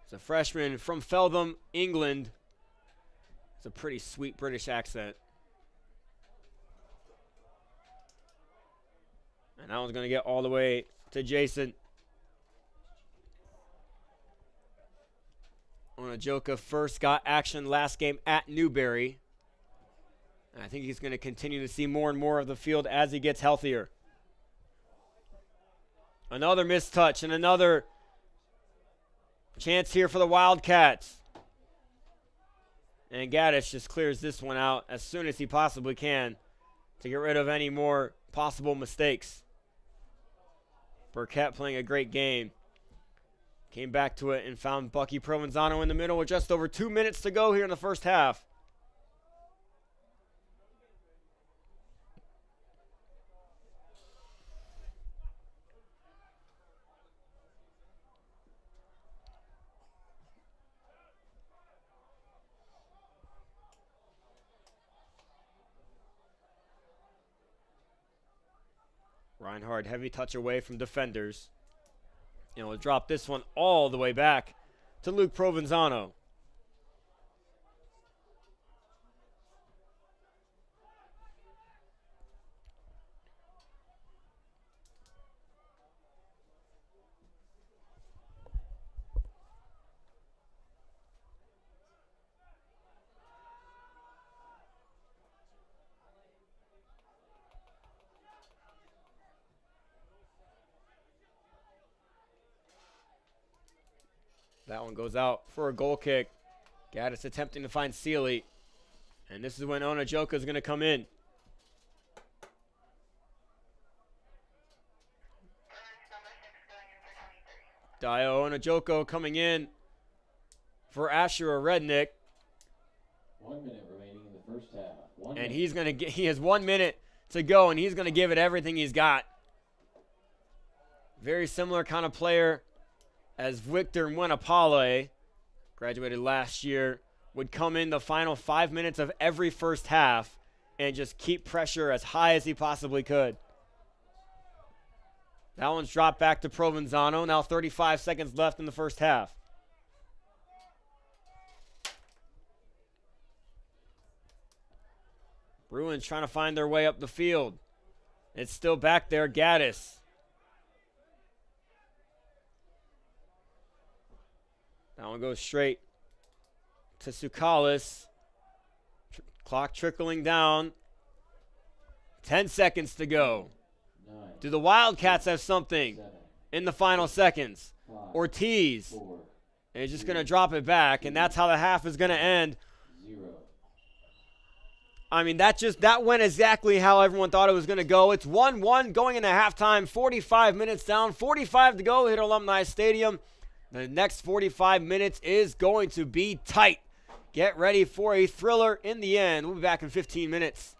He's a freshman from Feltham, England. It's a pretty sweet British accent. And that one's going to get all the way to Jason. Onajoka first got action last game at Newberry. And I think he's going to continue to see more and more of the field as he gets healthier. Another missed touch and another chance here for the Wildcats. And Gaddis just clears this one out as soon as he possibly can to get rid of any more possible mistakes. Burkett playing a great game. Came back to it and found Bucky Provenzano in the middle with just over 2 minutes to go here in the first half. Reinhardt, heavy touch away from defenders. And we'll drop this one all the way back to Luke Provenzano. That one goes out for a goal kick. Gaddis attempting to find Seeley. And this is when Onajoka is going to come in. Dio Onojoko coming in for Asher Rednick. 1 minute remaining in the first half. And he's going to get, he has 1 minute to go, and he's going to give it everything he's got. Very similar kind of player as Victor Mwenapale, graduated last year, would come in the final 5 minutes of every first half and just keep pressure as high as he possibly could. That one's dropped back to Provenzano. Now 35 seconds left in the first half. Bruins trying to find their way up the field. It's still back there, Gaddis. That one goes straight to Sukalis. Clock trickling down. 10 seconds to go. 9, Do the Wildcats have something 7, in the final seconds? 5, Ortiz 4, is just going to drop it back, and that's how the half is going to end. 0. I mean, that went exactly how everyone thought it was going to go. It's 1-1 going into halftime, 45 minutes down, 45 to go here at Alumni Stadium. The next 45 minutes is going to be tight. Get ready for a thriller in the end. We'll be back in 15 minutes.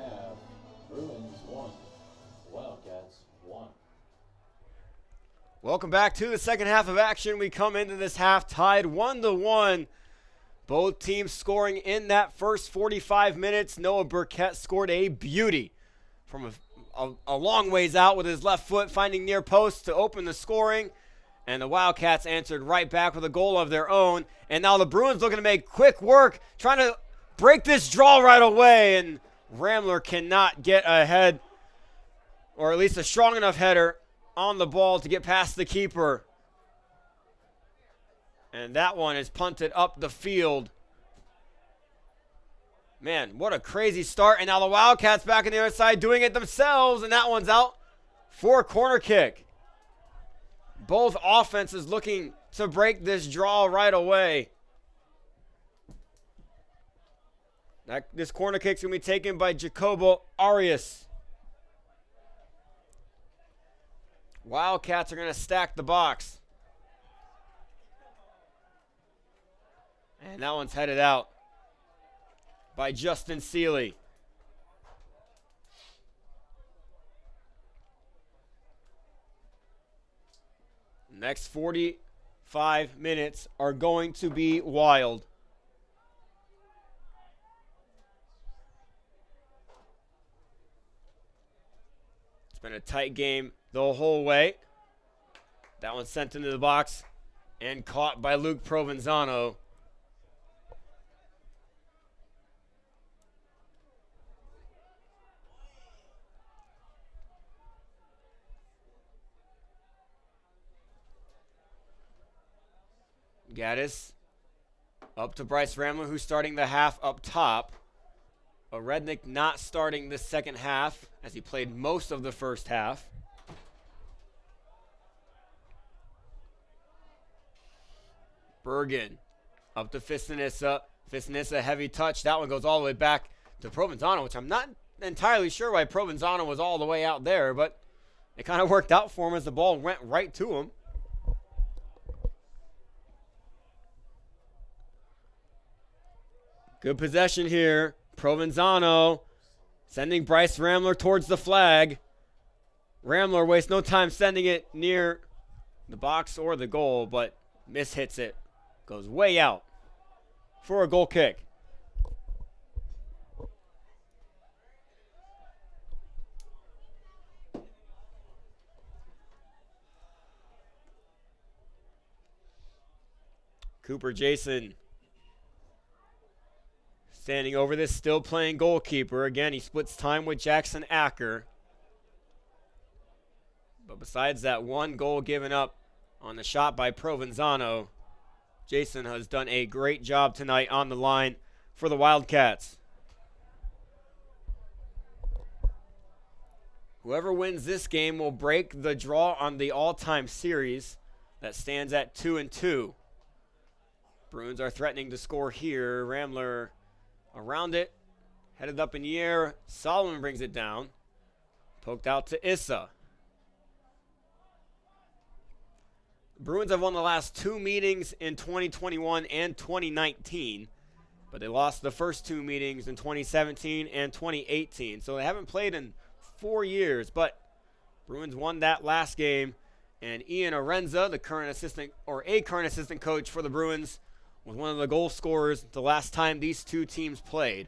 half. Bruins 1, Wildcats 1. Welcome back to the second half of action. We come into this half tied 1-1. Both teams scoring in that first 45 minutes. Noah Burkett scored a beauty from a long ways out with his left foot, finding near post to open the scoring. And the Wildcats answered right back with a goal of their own. And now the Bruins looking to make quick work, trying to break this draw right away. And Ramler cannot get ahead, or at least a strong enough header on the ball to get past the keeper. And that one is punted up the field. Man, what a crazy start. And now the Wildcats back on the other side doing it themselves. And that one's out for a corner kick. Both offenses looking to break this draw right away. This corner kick's going to be taken by Jacobo Arias. Wildcats are going to stack the box. And that one's headed out by Justin Seeley. Next 45 minutes are going to be wild. It's been a tight game the whole way. That one sent into the box and caught by Luke Provenzano. Gaddis up to Bryce Ramler, who's starting the half up top. Rednick not starting the second half, as he played most of the first half. Bergen up to Fistonissa. Fistonissa, heavy touch. That one goes all the way back to Provenzano, which I'm not entirely sure why Provenzano was all the way out there, but it kind of worked out for him as the ball went right to him. Good possession here. Provenzano sending Bryce Ramler towards the flag. Ramler wastes no time sending it near the box or the goal, but mishits it. Goes way out for a goal kick. Cooper Jason standing over this, still playing goalkeeper. Again, he splits time with Jackson Acker. But besides that one goal given up on the shot by Provenzano, Jason has done a great job tonight on the line for the Wildcats. Whoever wins this game will break the draw on the all-time series that stands at 2-2. Bruins are threatening to score here. Ramler around it, headed up in the air. Solomon brings it down. Poked out to Issa. Bruins have won the last two meetings in 2021 and 2019, but they lost the first two meetings in 2017 and 2018. So they haven't played in 4 years, but Bruins won that last game. And Ian Arenza, a current assistant coach for the Bruins, was one of the goal scorers the last time these two teams played.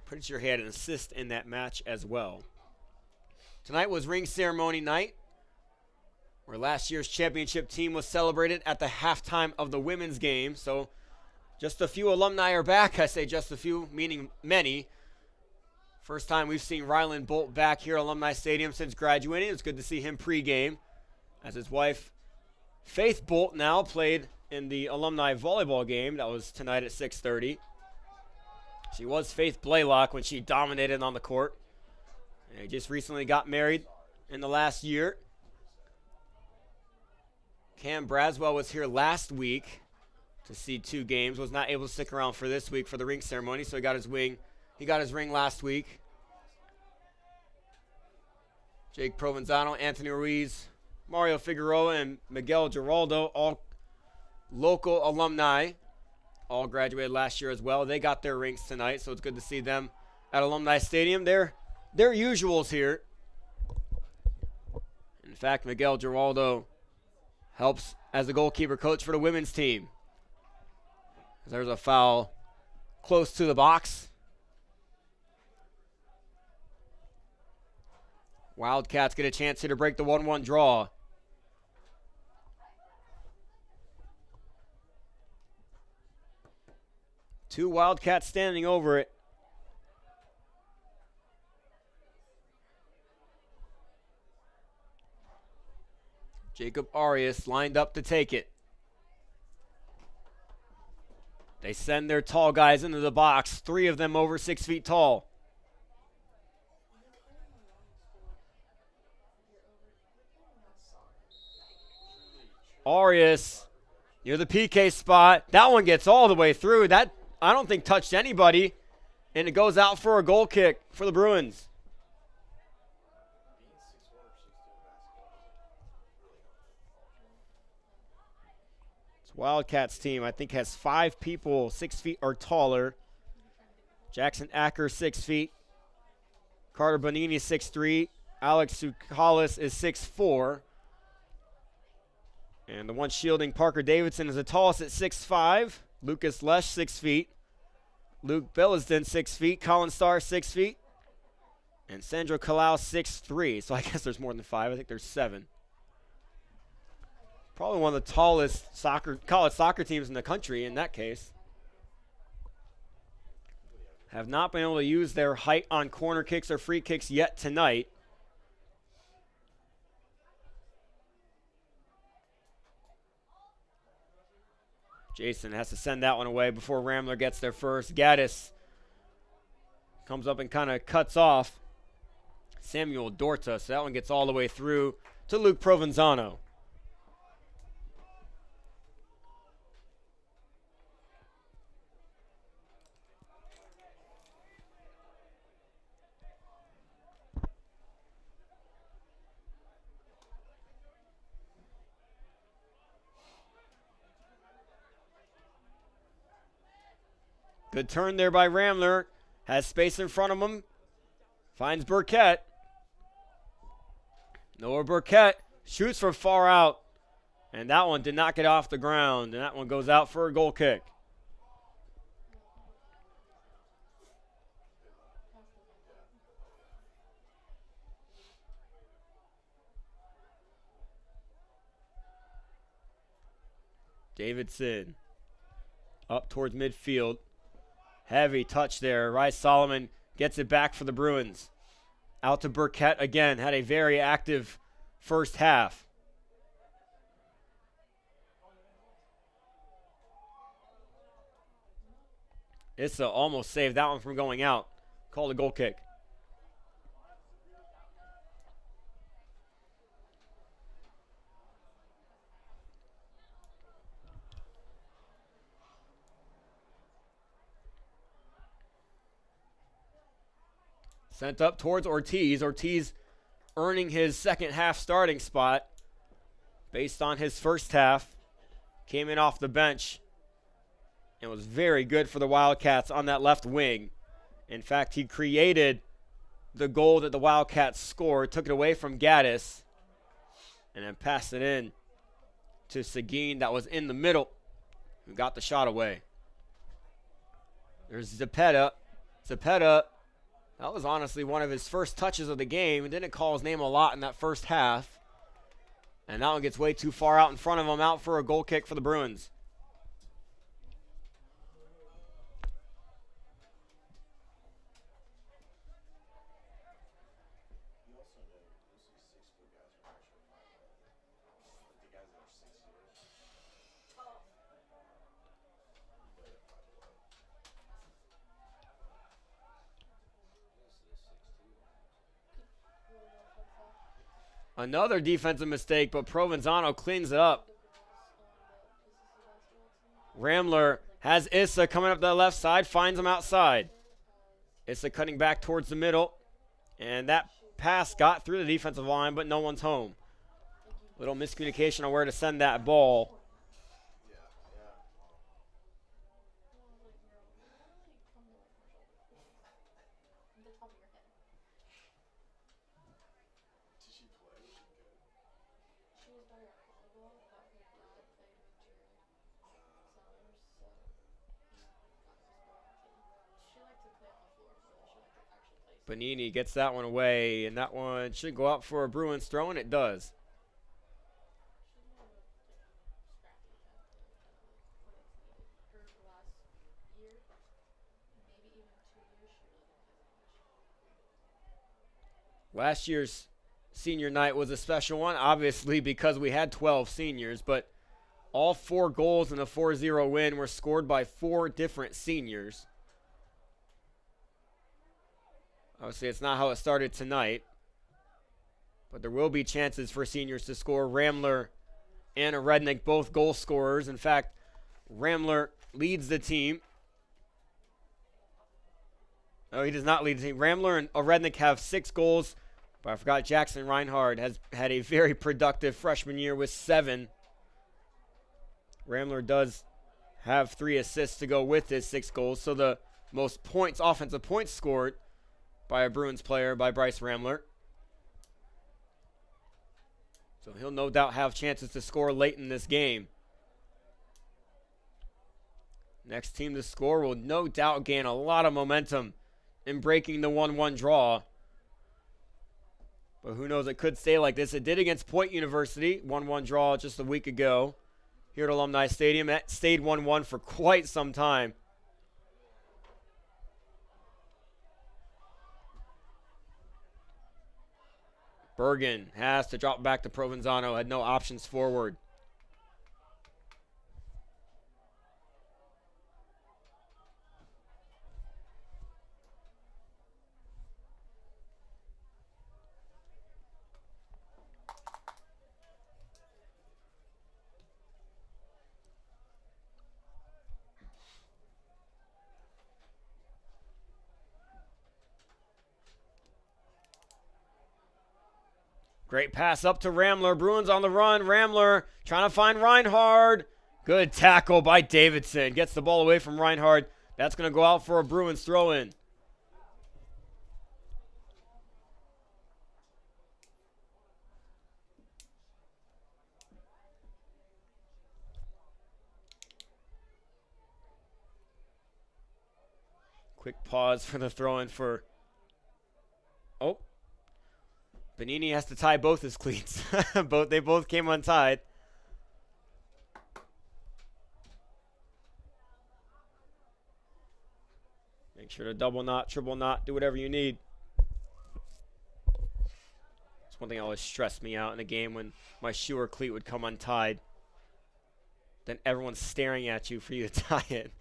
Pretty sure he had an assist in that match as well. Tonight was ring ceremony night, where last year's championship team was celebrated at the halftime of the women's game. So just a few alumni are back. I say just a few, meaning many. First time we've seen Ryland Bolt back here at Alumni Stadium since graduating. It's good to see him pregame, as his wife, Faith Bolt, now played in the alumni volleyball game that was tonight at 6:30. She was Faith Blaylock when she dominated on the court. And they just recently got married in the last year. Cam Braswell was here last week to see two games, was not able to stick around for this week for the ring ceremony, so he got his ring last week. Jake Provenzano, Anthony Ruiz, Mario Figueroa, and Miguel Giraldo, all local alumni all graduated last year as well. They got their rings tonight, so it's good to see them at Alumni Stadium. They're usuals here. In fact, Miguel Giraldo helps as the goalkeeper coach for the women's team. There's a foul close to the box. Wildcats get a chance here to break the 1-1 draw. Two Wildcats standing over it. Jacob Arias lined up to take it. They send their tall guys into the box, 3 of them over 6 feet tall. Arias near the PK spot. That one gets all the way through. That, I don't think, touched anybody. And it goes out for a goal kick for the Bruins. This Wildcats team, I think, has 5 people 6 feet or taller. Jackson Acker, 6 feet. Carter Bonini, 6'3". Alex Sukalis is 6'4". And the one shielding Parker Davidson is the tallest at 6'5". Lucas Lesh, 6 feet. Luke Billiston, 6 feet. Colin Starr, 6 feet. And Sandro Kalau, 6'3". So I guess there's more than 5. I think there's 7. Probably one of the tallest college soccer teams in the country in that case. Have not been able to use their height on corner kicks or free kicks yet tonight. Jason has to send that one away before Ramler gets there first. Gaddis comes up and kind of cuts off Samuel Dorta. So that one gets all the way through to Luke Provenzano. Good turn there by Ramler. Has space in front of him. Finds Burkett. Noah Burkett shoots from far out. And that one did not get off the ground. And that one goes out for a goal kick. Davidson up towards midfield. Heavy touch there. Rice Solomon gets it back for the Bruins. Out to Burkett again. Had a very active first half. Issa almost saved that one from going out. Called a goal kick. Sent up towards Ortiz. Ortiz earning his second half starting spot based on his first half. Came in off the bench and was very good for the Wildcats on that left wing. In fact, he created the goal that the Wildcats scored, took it away from Gaddis, and then passed it in to Seguin that was in the middle, who got the shot away. There's Zepeda. Zepeda, that was honestly one of his first touches of the game. He didn't call his name a lot in that first half. And that one gets way too far out in front of him, out for a goal kick for the Bruins. Another defensive mistake, but Provenzano cleans it up. Ramler has Issa coming up the left side, finds him outside. Issa cutting back towards the middle, and that pass got through the defensive line, but no one's home. Little miscommunication on where to send that ball. Bonini gets that one away, and that one should go out for a Bruins throw, and it does. Last year's senior night was a special one, obviously, because we had 12 seniors, but all 4 goals in a 4-0 win were scored by 4 different seniors. Obviously, it's not how it started tonight, but there will be chances for seniors to score. Ramler and Rednick, both goal scorers. In fact, Ramler leads the team. No, he does not lead the team. Ramler and Rednick have 6 goals, but I forgot Jackson Reinhard has had a very productive freshman year with 7. Ramler does have 3 assists to go with his 6 goals, so the most points, offensive points scored by a Bruins player by Bryce Ramler. So he'll no doubt have chances to score late in this game. Next team to score will no doubt gain a lot of momentum in breaking the 1-1 draw. But who knows, it could stay like this. It did against Point University, 1-1 draw just a week ago here at Alumni Stadium. That stayed 1-1 for quite some time. Bergen has to drop back to Provenzano, had no options forward. Great pass up to Ramler. Bruins on the run. Ramler trying to find Reinhard. Good tackle by Davidson. Gets the ball away from Reinhard. That's going to go out for a Bruins throw-in. Quick pause for the throw-in for... Oh. Bonini has to tie both his cleats. They both came untied. Make sure to double knot, triple knot, do whatever you need. It's one thing that always stressed me out in a game when my shoe or cleat would come untied. Then everyone's staring at you for you to tie it.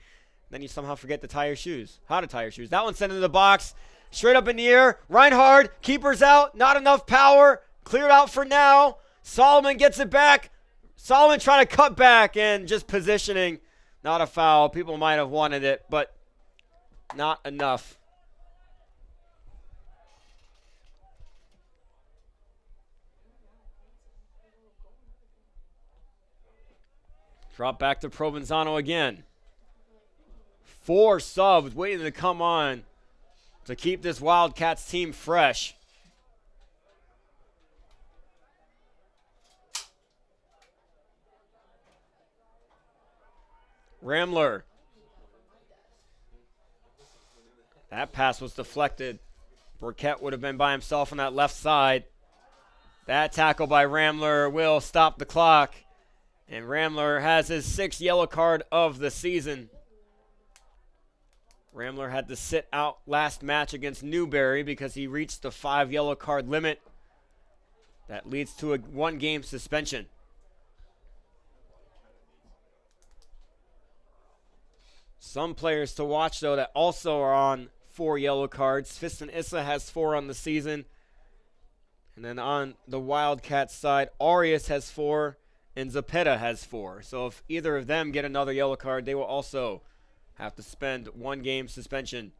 Then you somehow forget to tie your shoes. How to tie your shoes. That one's sent into the box. Straight up in the air. Reinhard, keeper's out. Not enough power. Cleared out for now. Solomon gets it back. Solomon trying to cut back and just positioning. Not a foul. People might have wanted it, but not enough. Drop back to Provenzano again. 4 subs waiting to come on to keep this Wildcats team fresh. Ramler. That pass was deflected. Burkett would have been by himself on that left side. That tackle by Ramler will stop the clock. And Ramler has his 6th yellow card of the season. Ramler had to sit out last match against Newberry because he reached the 5 yellow card limit. That leads to a 1-game suspension. Some players to watch, though, that also are on 4 yellow cards. Fiston Issa has 4 on the season. And then on the Wildcats side, Arias has 4 and Zapeta has 4. So if either of them get another yellow card, they will also have to spend 1-game suspension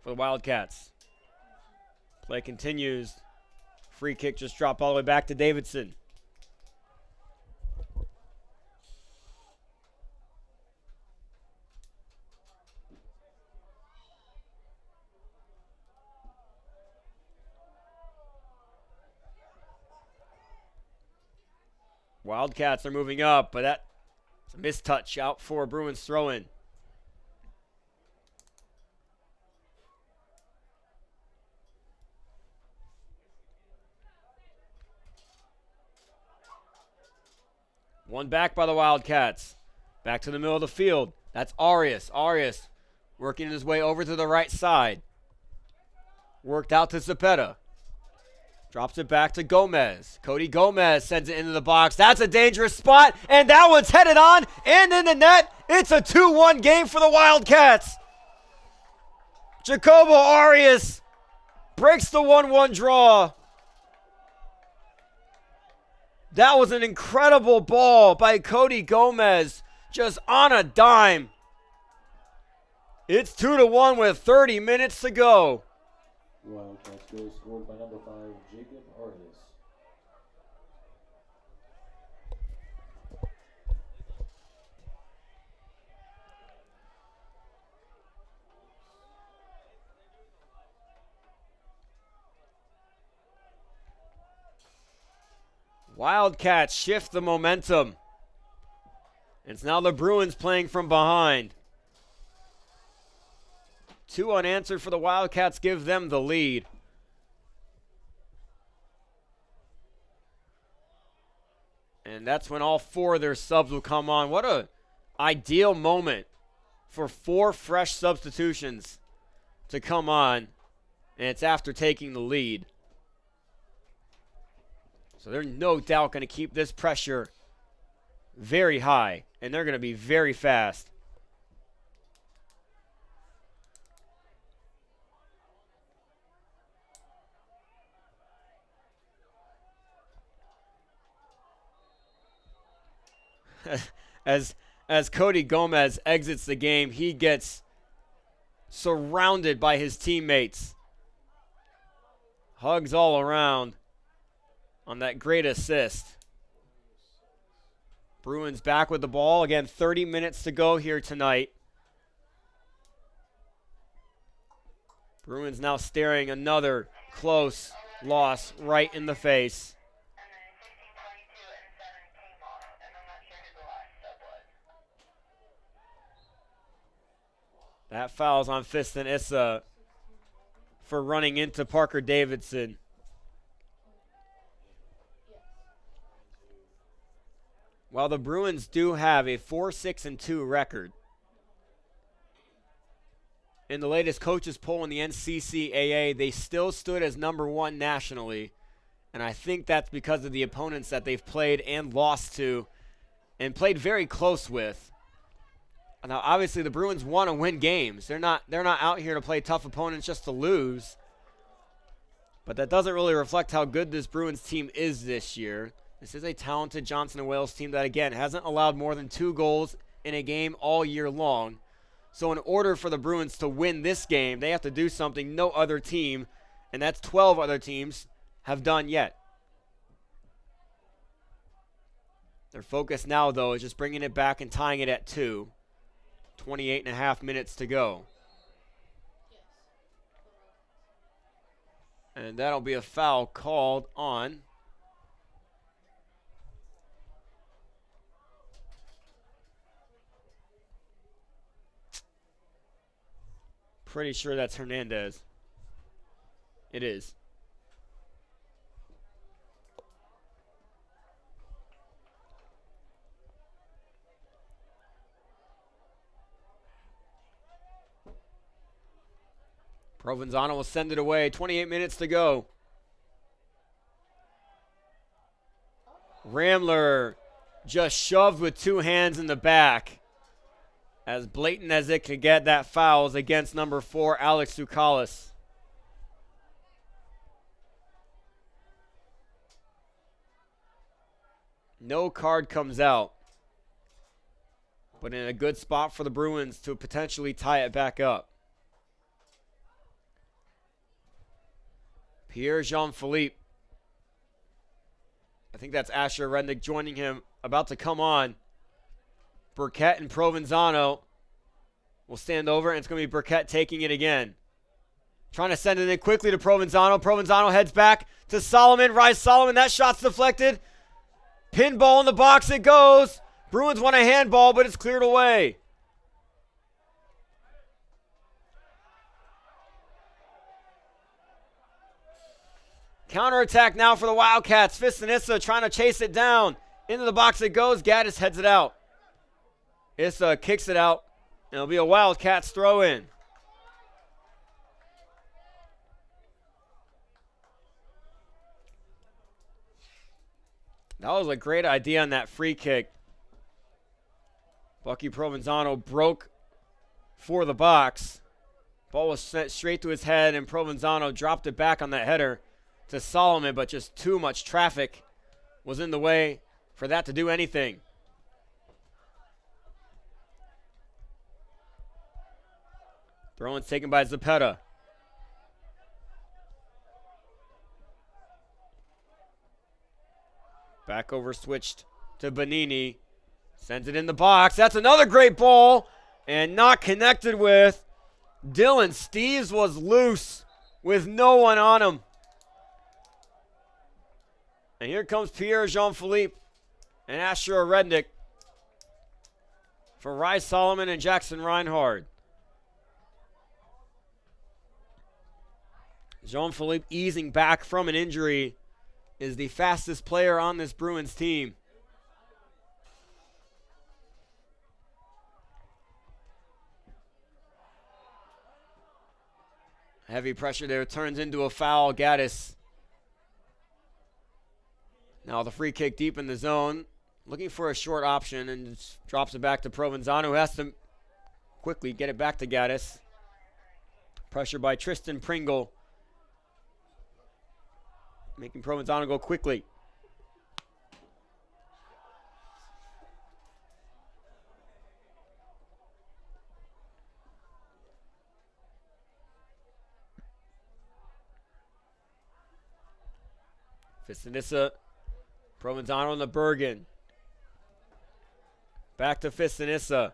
for the Wildcats. Play continues. Free kick just dropped all the way back to Davidson. Wildcats are moving up, but that's a mistouch out for Bruins throw-in. One back by the Wildcats. Back to the middle of the field. That's Arias. Arias working his way over to the right side. Worked out to Cepeda. Drops it back to Gomez. Cody Gomez sends it into the box. That's a dangerous spot, and that one's headed on and in the net. It's a 2-1 game for the Wildcats. Jacobo Arias breaks the 1-1 draw. That was an incredible ball by Cody Gomez, just on a dime. It's 2-1 with 30 minutes to go. Wildcats goal scored by number 5, Jacob Arias. Wildcats shift the momentum. It's now the Bruins playing from behind. 2 unanswered for the Wildcats give them the lead. And that's when all 4 of their subs will come on. What a ideal moment for 4 fresh substitutions to come on. And it's after taking the lead. So they're no doubt going to keep this pressure very high. And they're going to be very fast. As Cody Gomez exits the game, he gets surrounded by his teammates. Hugs all around on that great assist. Bruins back with the ball. Again, 30 minutes to go here tonight. Bruins now staring another close loss right in the face. That foul's on Fiston Issa for running into Parker Davidson. While the Bruins do have a 4-6-2 record, in the latest coaches poll in the NCCAA, they still stood as number 1 nationally. And I think that's because of the opponents that they've played and lost to and played very close with. Now, obviously, the Bruins want to win games. They're not out here to play tough opponents just to lose. But that doesn't really reflect how good this Bruins team is this year. This is a talented Johnson & Wales team that, again, hasn't allowed more than 2 goals in a game all year long. So in order for the Bruins to win this game, they have to do something no other team, and that's 12 other teams, have done yet. Their focus now, though, is just bringing it back and tying it at 2. 28.5 minutes to go. And that'll be a foul called on pretty sure that's Hernandez. It is. Provenzano will send it away. 28 minutes to go. Ramler just shoved with 2 hands in the back. As blatant as it could get, that foul is against number 4, Alex Tsoukalas. No card comes out. But in a good spot for the Bruins to potentially tie it back up. Pierre Jean-Philippe. I think that's Asher Rednick joining him, about to come on. Burkett and Provenzano will stand over, and it's going to be Burkett taking it again. Trying to send it in quickly to Provenzano. Provenzano heads back to Solomon. Rise Solomon. That shot's deflected. Pinball in the box it goes. Bruins want a handball, but it's cleared away. Counterattack now for the Wildcats. Fiston Issa trying to chase it down. Into the box it goes. Gaddis heads it out. Issa kicks it out. And it'll be a Wildcats throw in. That was a great idea on that free kick. Bucky Provenzano broke for the box. Ball was sent straight to his head, and Provenzano dropped it back on that header to Solomon, but just too much traffic was in the way for that to do anything. Throw-in's taken by Zepeda. Back over switched to Bonini. Sends it in the box. That's another great ball. And not connected with. Dylan Steves was loose with no one on him. And here comes Pierre Jean-Philippe and Asher Rednick for Rye Solomon and Jackson Reinhard. Jean-Philippe, easing back from an injury, is the fastest player on this Bruins team. Heavy pressure there, turns into a foul. Gaddis. Now the free kick deep in the zone. Looking for a short option and just drops it back to Provenzano, who has to quickly get it back to Gaddis. Pressure by Tristan Pringle, making Provenzano go quickly. Fissanissa, Provenzano on the Bergen. Back to Fissanissa.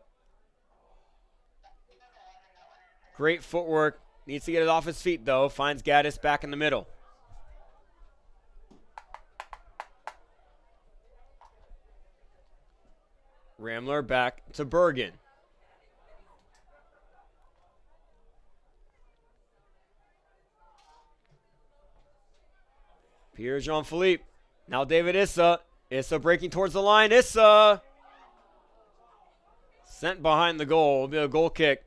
Great footwork. Needs to get it off his feet, though. Finds Gaddis back in the middle. Ramler back to Bergen. Pierre Jean-Philippe. Now David Issa. Issa breaking towards the line. Issa. Sent behind the goal. Will be a goal kick.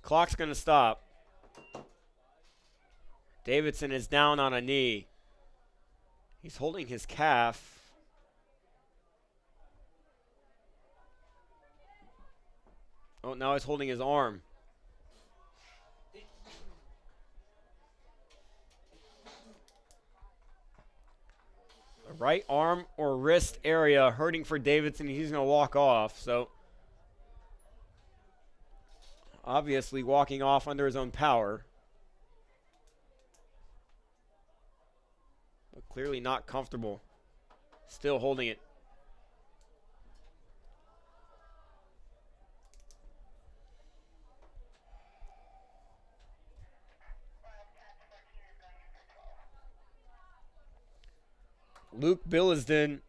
Clock's going to stop. Davidson is down on a knee. He's holding his calf. Oh, now he's holding his arm. The right arm or wrist area hurting for Davidson. He's going to walk off. So, obviously walking off under his own power. But clearly not comfortable. Still holding it. Luke Billisden,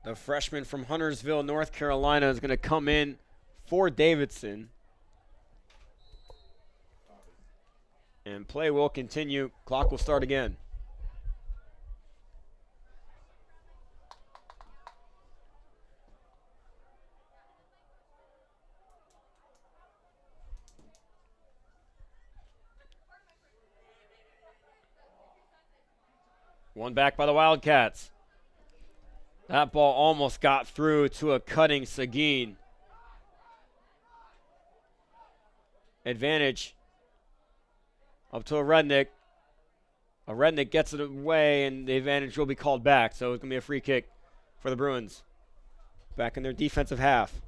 the freshman from Huntersville, North Carolina, is going to come in for Davidson. And play will continue. Clock will start again. One back by the Wildcats. That ball almost got through to a cutting Seguin. Advantage up to a Rednick. A Rednick gets it away, and the advantage will be called back. So it's going to be a free kick for the Bruins. Back in their defensive half.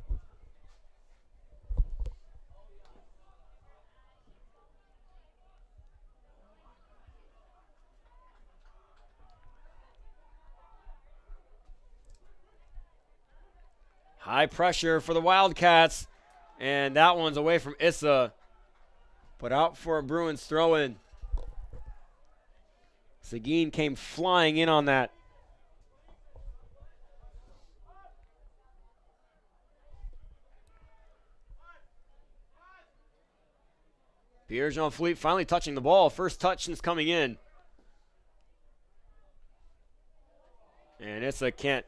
High pressure for the Wildcats. And that one's away from Issa. But out for a Bruins throw-in. Seguin came flying in on that. Pierre-Jean Philippe finally touching the ball. First touch since coming in. And Issa can't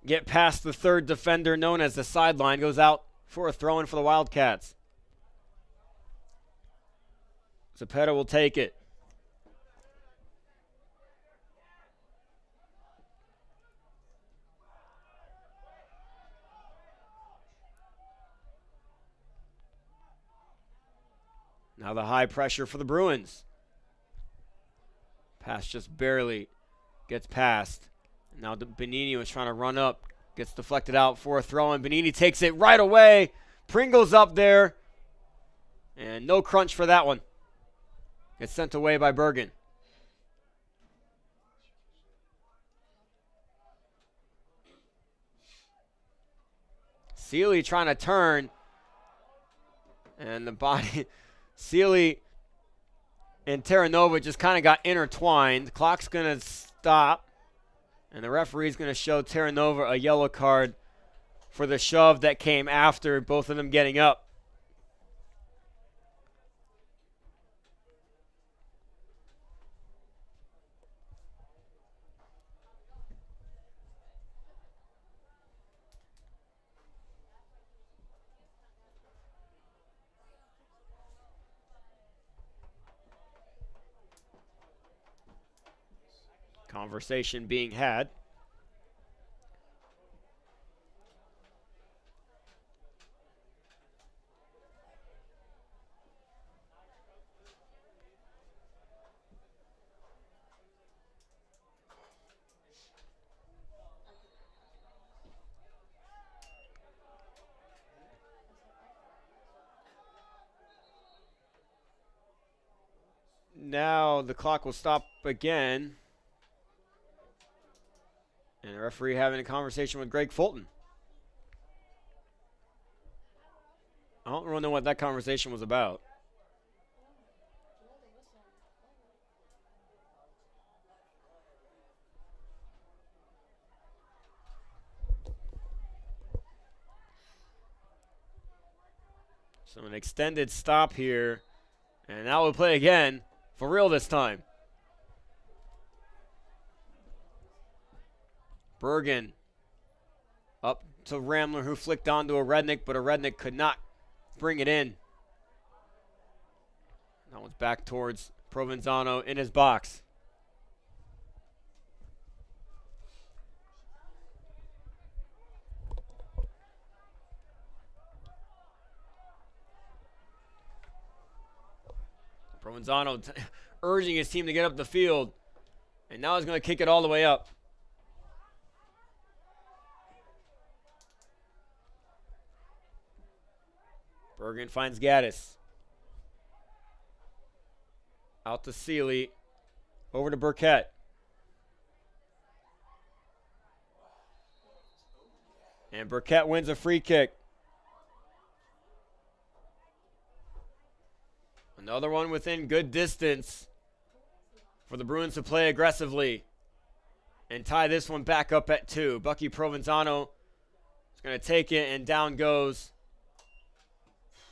get past the third defender known as the sideline. Goes out for a throw-in for the Wildcats. Zepeda will take it. Now the high pressure for the Bruins. Pass just barely gets past. Now Benini was trying to run up. Gets deflected out for a throw, and Benini takes it right away. Pringle's up there. And no crunch for that one. Gets sent away by Bergen. Sealy trying to turn. And the body... Sealy and Terranova just kind of got intertwined. The clock's going to stop. And the referee's going to show Terranova a yellow card for the shove that came after both of them getting up. Conversation being had. Now the clock will stop again. And the referee having a conversation with Greg Fulton. I don't really know what that conversation was about. So an extended stop here. And now we'll play again. For real this time. Bergen up to Ramler, who flicked onto a Rednick, but a Rednick could not bring it in. That one's back towards Provenzano in his box. Provenzano urging his team to get up the field. And now he's going to kick it all the way up. Bergen finds Gaddis. Out to Sealy. Over to Burkett. And Burkett wins a free kick. Another one within good distance for the Bruins to play aggressively and tie this one back up at 2. Bucky Provenzano is going to take it, and down goes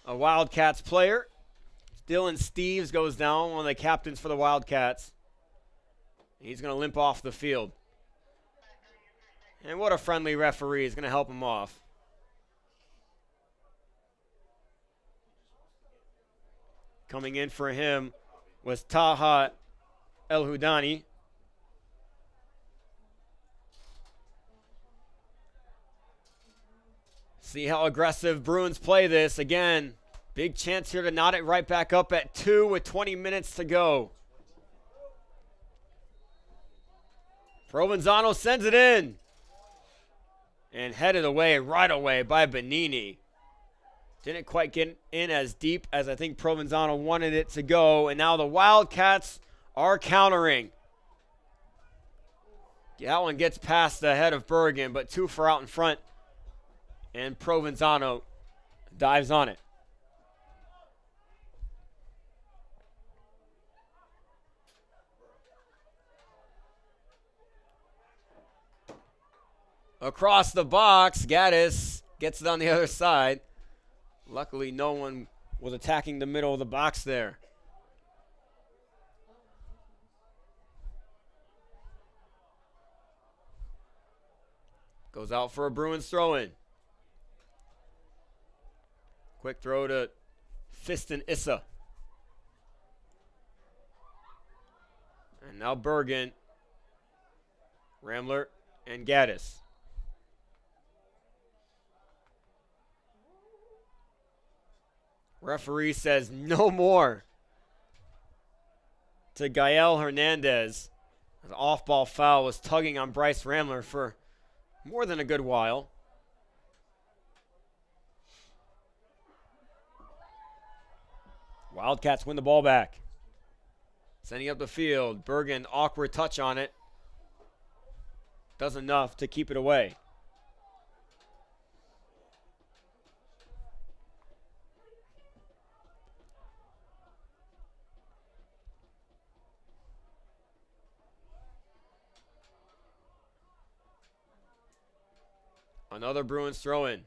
a Wildcats player. Dylan Steves goes down, one of the captains for the Wildcats. He's going to limp off the field. And what a friendly referee is going to help him off. Coming in for him was Taha El Houdani. See how aggressive Bruins play this. Again, big chance here to knot it right back up at 2 with 20 minutes to go. Provenzano sends it in. And headed away right away by Benini. Didn't quite get in as deep as I think Provenzano wanted it to go. And now the Wildcats are countering. That one gets past the head of Bergen, but 2 for out in front. And Provenzano dives on it. Across the box, Gaddis gets it on the other side. Luckily, no one was attacking the middle of the box there. Goes out for a Bruins throw-in. Quick throw to Fiston Issa. And now Bergen, Ramler, and Gaddis. Referee says no more to Gael Hernandez. An off-ball foul was tugging on Bryce Ramler for more than a good while. Wildcats win the ball back. Sending up the field. Bergen, awkward touch on it. Does enough to keep it away. Another Bruins throw-in.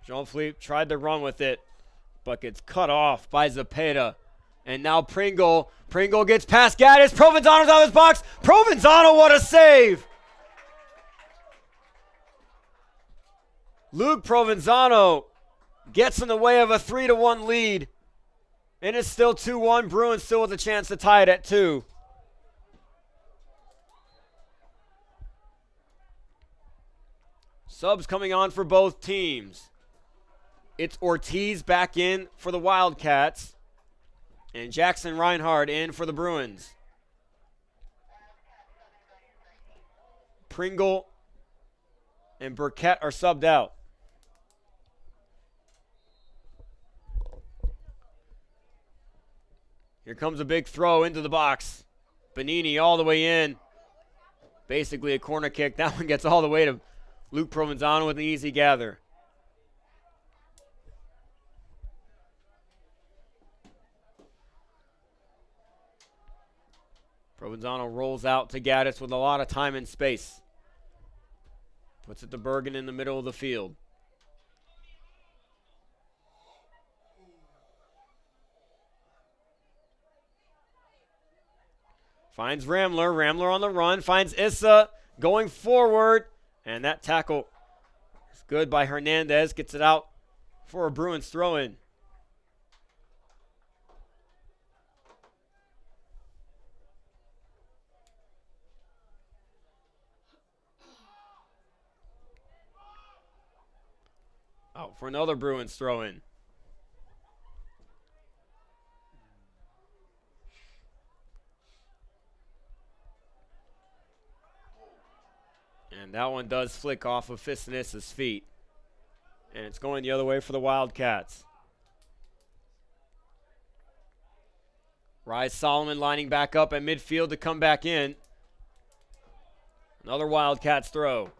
Jean-Philippe tried to run with it, but gets cut off by Zepeda. And now Pringle. Pringle gets past Gaddis. Provenzano's out of his box. Provenzano, what a save! Luke Provenzano gets in the way of a 3-1 lead. And it's still 2-1. Bruins still with a chance to tie it at 2. Subs coming on for both teams. It's Ortiz back in for the Wildcats. And Jackson Reinhardt in for the Bruins. Pringle and Burkett are subbed out. Here comes a big throw into the box. Benini all the way in. Basically a corner kick. That one gets all the way to Luke Provenzano with an easy gather. Provenzano rolls out to Gaddis with a lot of time and space. Puts it to Bergen in the middle of the field. Finds Ramler. Ramler on the run. Finds Issa going forward. And that tackle is good by Hernandez. Gets it out for a Bruins throw-in. Out for another Bruins throw-in. And that one does flick off of Fistinis's feet. And it's going the other way for the Wildcats. Rise Solomon lining back up at midfield to come back in. Another Wildcats throw.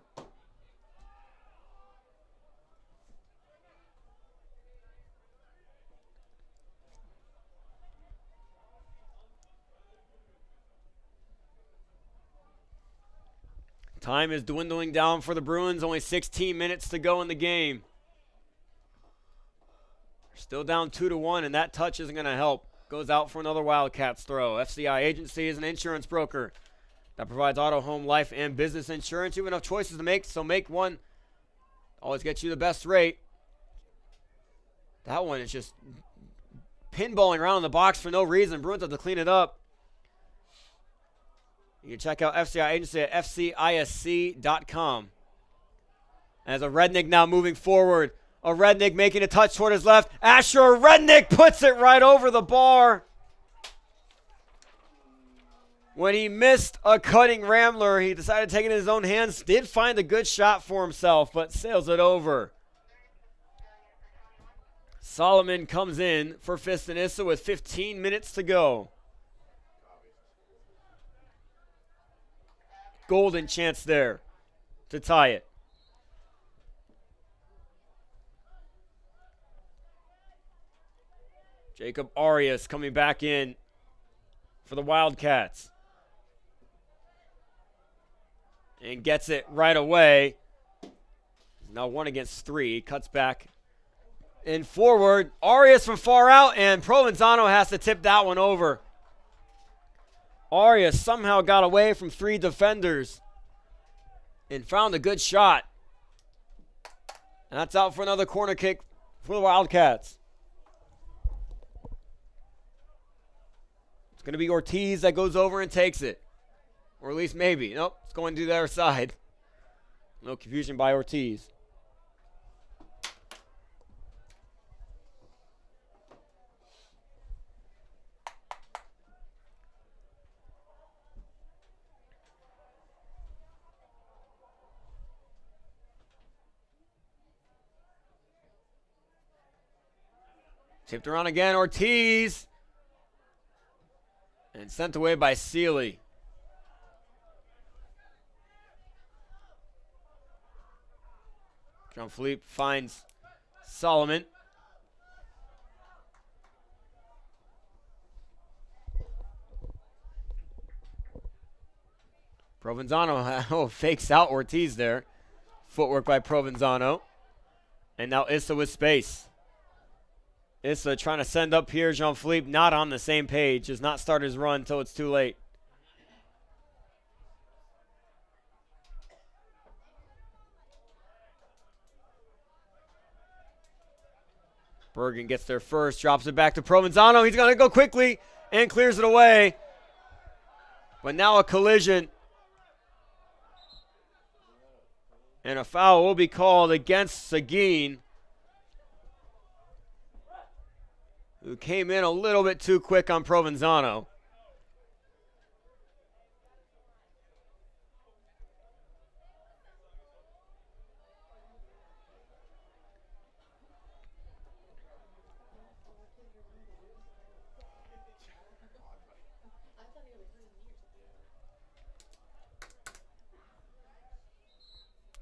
Time is dwindling down for the Bruins. Only 16 minutes to go in the game. Still down 2-1, and that touch isn't going to help. Goes out for another Wildcats throw. FCI Agency is an insurance broker that provides auto, home, life, and business insurance. You have enough choices to make, so make one. Always gets you the best rate. That one is just pinballing around in the box for no reason. Bruins have to clean it up. You can check out FCI Agency at fcisc.com. As a Rednick now moving forward. A Rednick making a touch toward his left. Asher Rednick puts it right over the bar. When he missed a cutting Ramler, he decided to take it in his own hands. Did find a good shot for himself, but sails it over. Solomon comes in for Fiston Issa with 15 minutes to go. golden chance there to tie it. Jacob Arias coming back in for the Wildcats. And gets it right away. Now 1 against 3. Cuts back and forward. Arias from far out, and Provenzano has to tip that one over. Arias somehow got away from 3 defenders and found a good shot. And that's out for another corner kick for the Wildcats. It's going to be Ortiz that goes over and takes it. Or at least maybe. Nope, it's going to the other side. No confusion by Ortiz. Tipped around again, Ortiz. And sent away by Sealy. Jean-Philippe finds Solomon. Provenzano fakes out Ortiz there. Footwork by Provenzano. And now Issa with space. Issa trying to send up here. Jean-Philippe not on the same page. Does not start his run until it's too late. Bergen gets there first. Drops it back to Provenzano. He's going to go quickly and clears it away. But now a collision. And a foul will be called against Seguin, who came in a little bit too quick on Provenzano.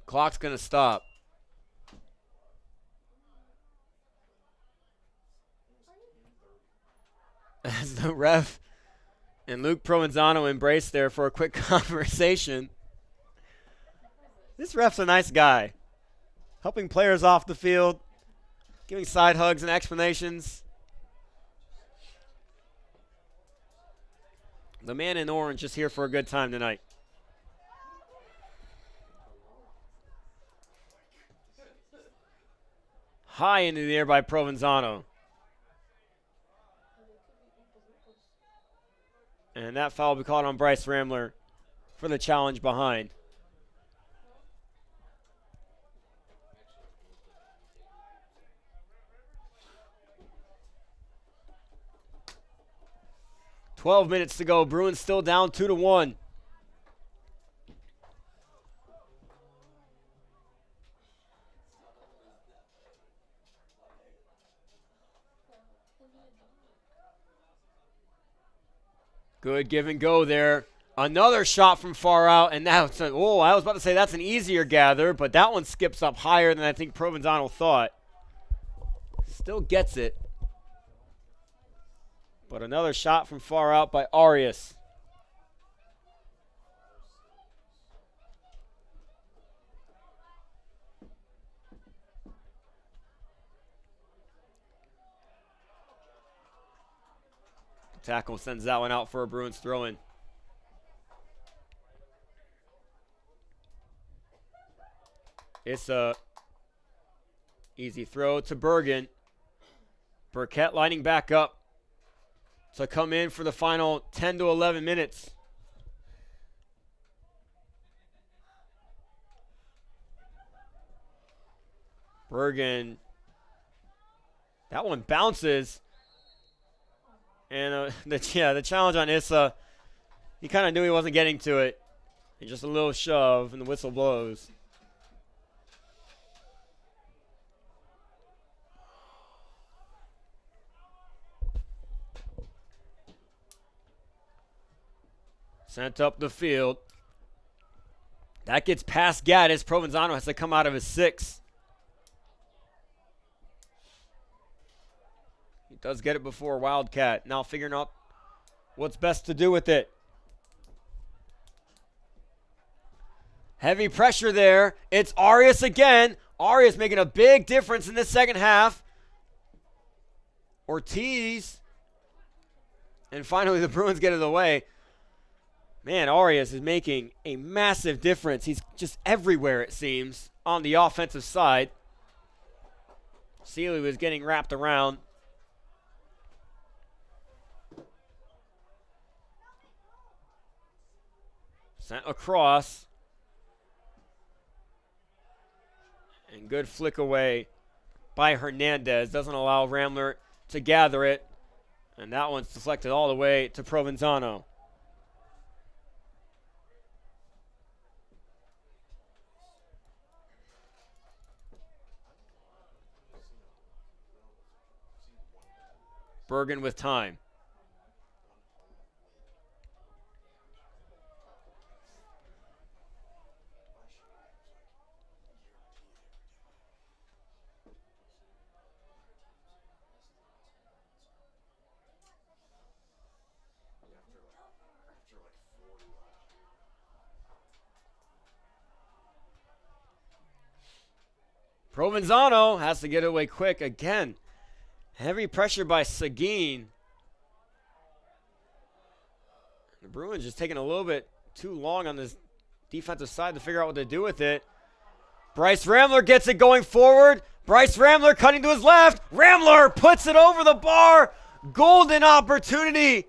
Clock's going to stop. As the ref and Luke Provenzano embrace there for a quick conversation. This ref's a nice guy. Helping players off the field, giving side hugs and explanations. The man in orange is here for a good time tonight. High into the air by Provenzano. And that foul will be called on Bryce Ramler for the challenge behind. "12 minutes to go. Bruins still down 2-1. Good give and go there. Another shot from far out, and now it's I was about to say that's an easier gather, but that one skips up higher than I think Provenzano thought. Still gets it. But another shot from far out by Arias. Tackle sends that one out for a Bruins throw-in. It's a easy throw to Bergen. Burkett lining back up to come in for the final 10 to 11 minutes. Bergen, that one bounces. And the challenge on Issa, he kind of knew he wasn't getting to it. And just a little shove, and the whistle blows. Sent up the field. That gets past Gaddis. Provenzano has to come out of his 6. He does get it before Wildcat. Now figuring out what's best to do with it. Heavy pressure there. It's Arias again. Arias making a big difference in this second half. Ortiz. And finally the Bruins get it away. Man, Arias is making a massive difference. He's just everywhere, it seems, on the offensive side. Sealy was getting wrapped around. Sent across. And good flick away by Hernandez. Doesn't allow Ramler to gather it. And that one's deflected all the way to Provenzano. Bergen with time. Provenzano has to get away quick again. Heavy pressure by Seguin. The Bruins just taking a little bit too long on this defensive side to figure out what to do with it. Bryce Ramler gets it going forward. Bryce Ramler cutting to his left. Ramler puts it over the bar. Golden opportunity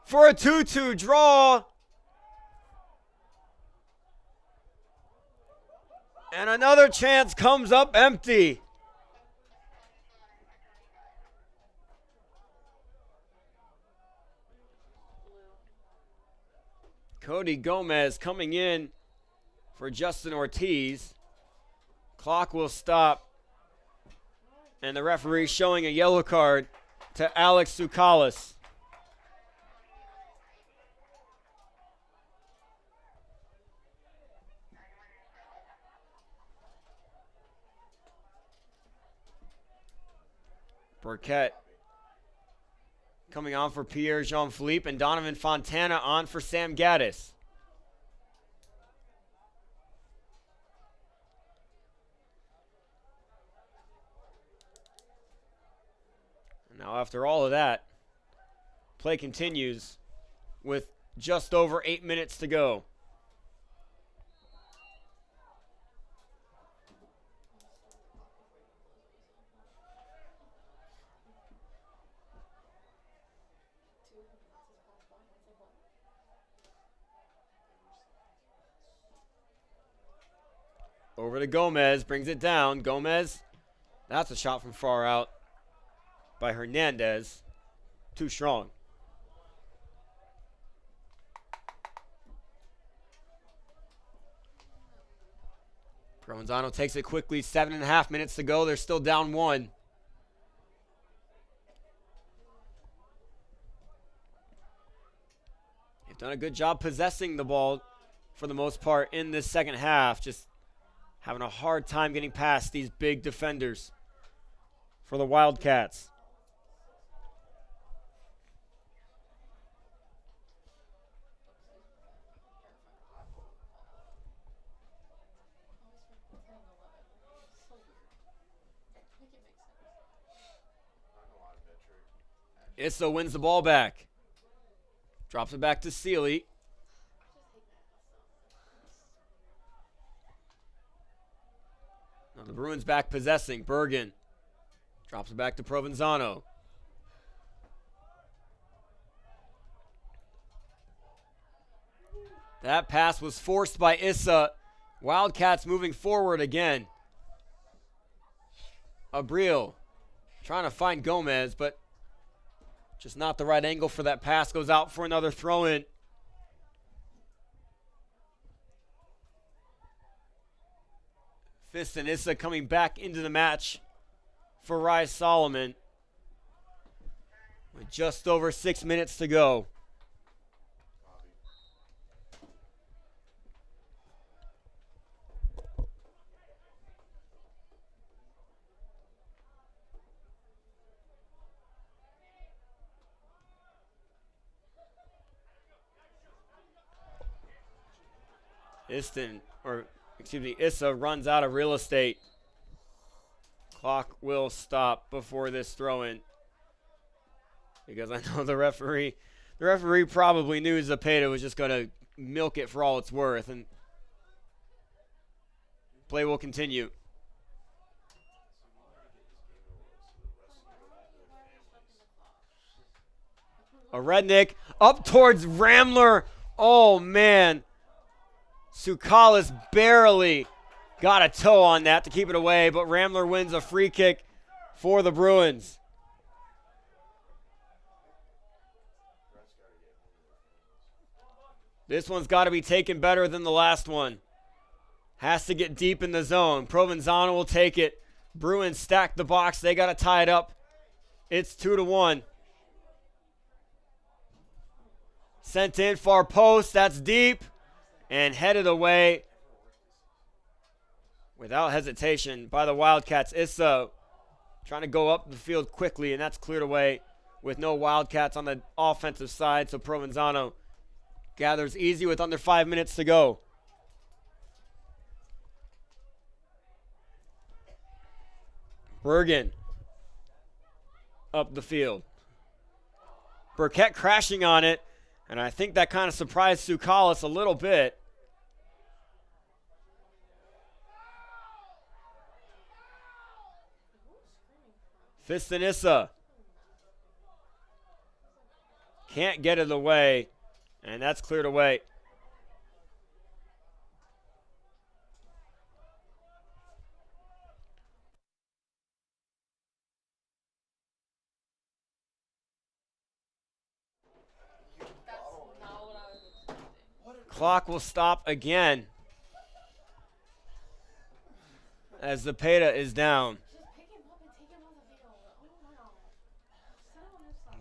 for a 2-2 draw. And another chance comes up empty. Cody Gomez coming in for Justin Ortiz. Clock will stop. And the referee showing a yellow card to Alex Tsoukalas. Burkett coming on for Pierre Jean-Philippe, and Donovan Fontana on for Sam Gaddis. And now after all of that, play continues with just over 8 minutes to go. Over to Gomez, brings it down. Gomez, that's a shot from far out by Hernandez. Too strong. Provenzano takes it quickly. 7.5 minutes to go. They're still down 1. They've done a good job possessing the ball for the most part in this second half. Just having a hard time getting past these big defenders for the Wildcats. Issa wins the ball back. Drops it back to Sealy. Now the Bruins back possessing. Bergen drops it back to Provenzano. That pass was forced by Issa. Wildcats moving forward again. Abril trying to find Gomez, but just not the right angle for that pass. Goes out for another throw-in. Fist and Issa coming back into the match for Rise Solomon with just over 6 minutes to go. Issa runs out of real estate. Clock will stop before this throw-in. Because I know the referee probably knew Zepeda was just going to milk it for all it's worth. And play will continue. A Rednick up towards Ramler. Oh, man. Sukalis barely got a toe on that to keep it away, but Ramler wins a free kick for the Bruins. This one's got to be taken better than the last one. Has to get deep in the zone. Provenzano will take it. Bruins stack the box. They got to tie it up. It's 2-1. Sent in, far post. That's deep. And headed away without hesitation by the Wildcats. Issa trying to go up the field quickly, and that's cleared away with no Wildcats on the offensive side. So Provenzano gathers easy with under 5 minutes to go. Bergen up the field. Burkett crashing on it, and I think that kind of surprised Sukalis a little bit. Fistonissa can't get it away, and that's cleared away. Clock will stop again as Zepeda is down.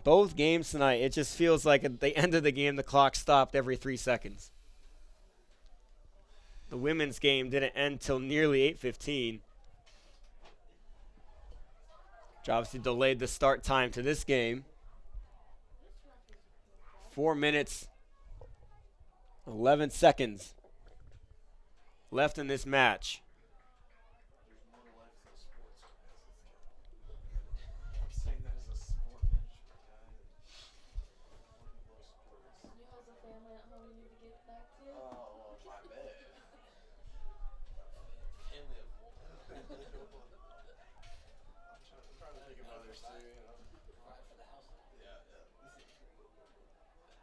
Both games tonight, it just feels like at the end of the game, the clock stopped every 3 seconds. The women's game didn't end till nearly 8:15. Which obviously delayed the start time to this game. 4 minutes, 11 seconds left in this match.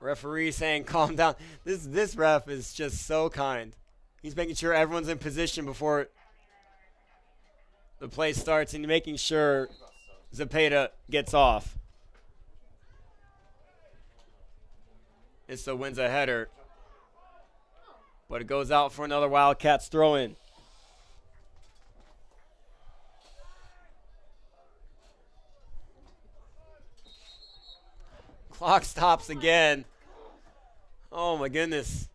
Referee saying, calm down. This ref is just so kind. He's making sure everyone's in position before the play starts and making sure Zepeda gets off. Issa wins a header, but it goes out for another Wildcats throw-in. Clock stops again. Oh my goodness.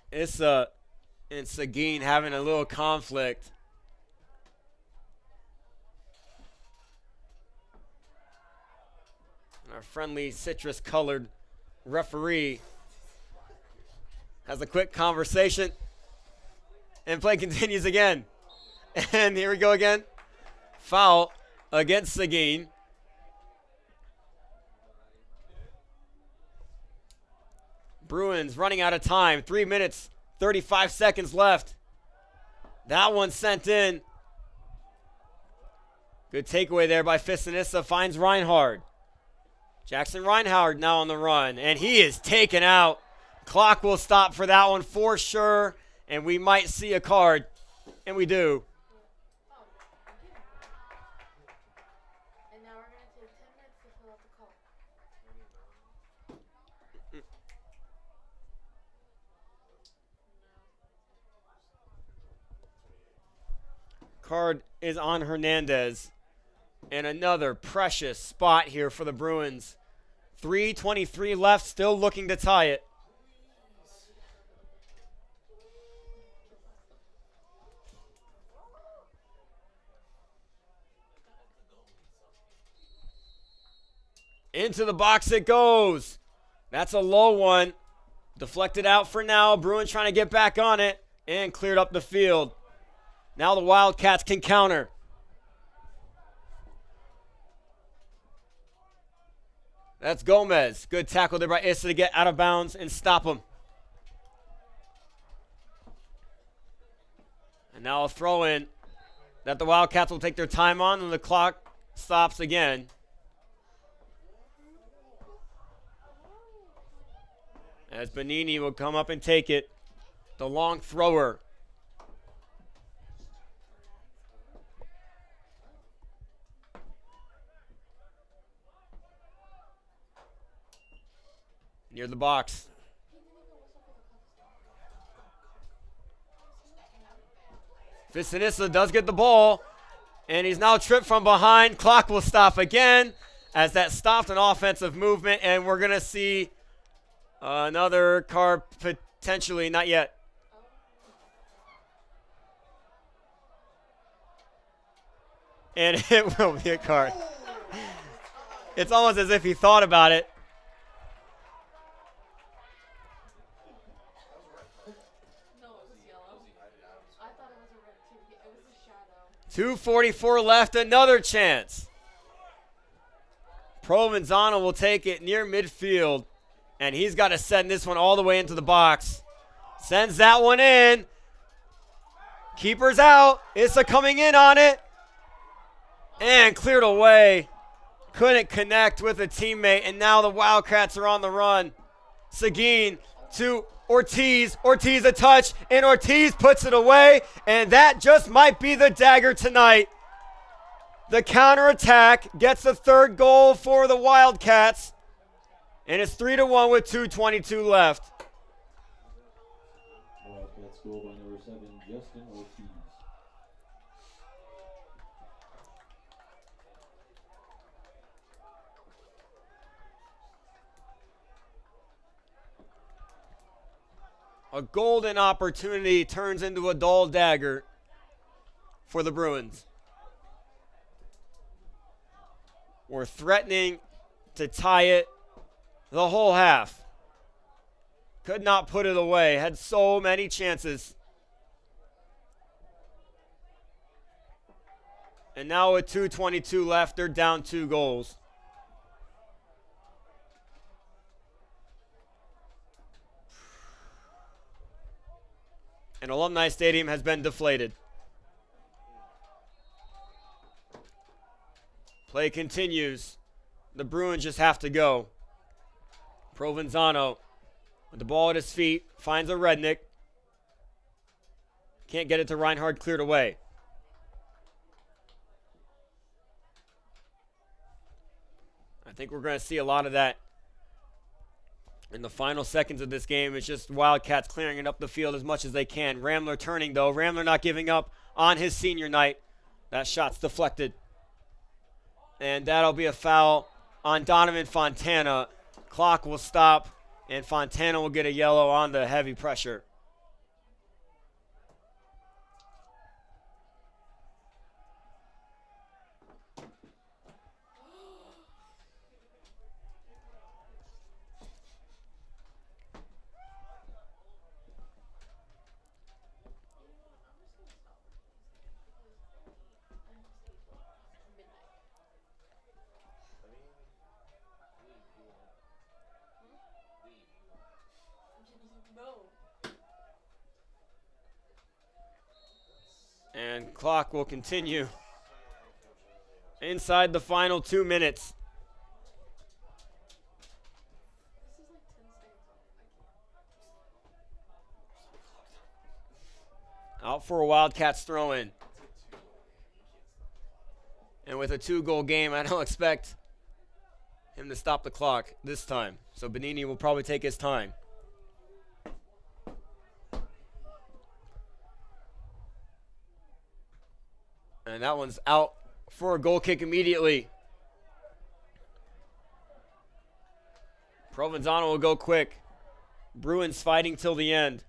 Issa and Seguin having a little conflict. And our friendly citrus colored referee has a quick conversation. And play continues again. And here we go again. Foul against Seguin. Bruins running out of time. 3 minutes, 35 seconds left. That one sent in. Good takeaway there by Fistonissa. Finds Reinhard. Jackson Reinhard now on the run. And he is taken out. Clock will stop for that one for sure. And we might see a card. And we do. Card is on Hernandez. And another precious spot here for the Bruins. 3:23 left, still looking to tie it. Into the box it goes. That's a low one. Deflected out for now. Bruins trying to get back on it and cleared up the field. Now the Wildcats can counter. That's Gomez. Good tackle there by Issa to get out of bounds and stop him. And now a throw in that the Wildcats will take their time on, and the clock stops again. As Benini will come up and take it. The long thrower. Near the box. Fissanissa does get the ball, and he's now tripped from behind. Clock will stop again as that stopped an offensive movement, and we're going to see another card potentially, not yet. And it will be a card. It's almost as if he thought about it. No, it was yellow. I thought it was a red too. It was a shadow. 2:44 left, another chance. Provenzano will take it near midfield, and he's got to send this one all the way into the box. Sends that one in. Keeper's out. Issa coming in on it. And cleared away. Couldn't connect with a teammate, and now the Wildcats are on the run. Seguin to Ortiz. Ortiz a touch, and Ortiz puts it away, and that just might be the dagger tonight. The counterattack gets the third goal for the Wildcats, and it's 3-1 with 2:22 left. Wildcats goal by number 7, Justin Ortiz. A golden opportunity turns into a dull dagger for the Bruins. We're threatening to tie it the whole half. Could not put it away. Had so many chances. And now with 2:22 left, they're down 2 goals. And Alumni Stadium has been deflated. Play continues. The Bruins just have to go. Provenzano with the ball at his feet finds a Rednick. Can't get it to Reinhard, cleared away. I think we're going to see a lot of that in the final seconds of this game. It's just Wildcats clearing it up the field as much as they can. Ramler turning, though. Ramler not giving up on his senior night. That shot's deflected. And that'll be a foul on Donovan Fontana. Clock will stop, and Fontana will get a yellow on the heavy pressure. And clock will continue inside the final 2 minutes. Out for a Wildcats throw-in. And with a 2-goal game, I don't expect him to stop the clock this time. So Benini will probably take his time. And that one's out for a goal kick immediately. Provenzano will go quick. Bruins fighting till the end.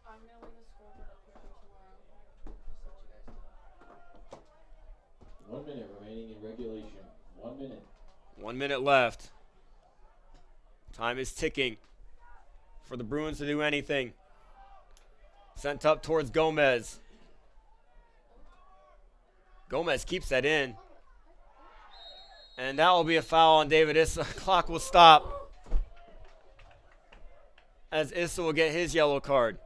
I'm going to leave the scoreboard up here for tomorrow. Just let you guys know. 1 minute remaining in regulation. 1 minute left. Time is ticking for the Bruins to do anything. Sent up towards Gomez. Gomez keeps that in. And that will be a foul on David Issa. Clock will stop as Issa will get his yellow card.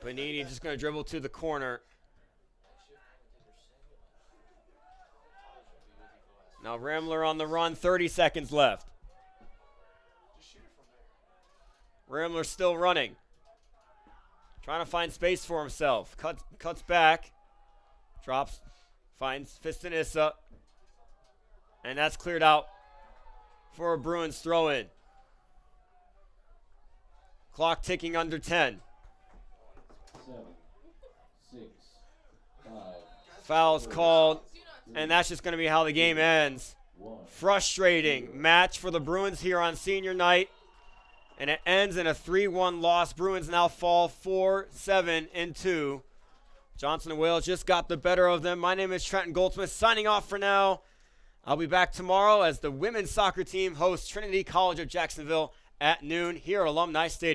Panini just going to dribble to the corner. Now Ramler on the run, 30 seconds left. Ramler still running. Trying to find space for himself. Cuts back. Drops. Finds Fiston Issa. And that's cleared out for a Bruins throw-in. Clock ticking under 10. 7, 6, 5. Fouls called, and that's just going to be how the game ends. 1. Frustrating match for the Bruins here on senior night, and it ends in a 3-1 loss. Bruins now fall 4-7-2. Johnson and Wales just got the better of them. My name is Trenton Goldsmith, signing off for now. I'll be back tomorrow as the women's soccer team hosts Trinity College of Jacksonville at noon here at Alumni Stadium.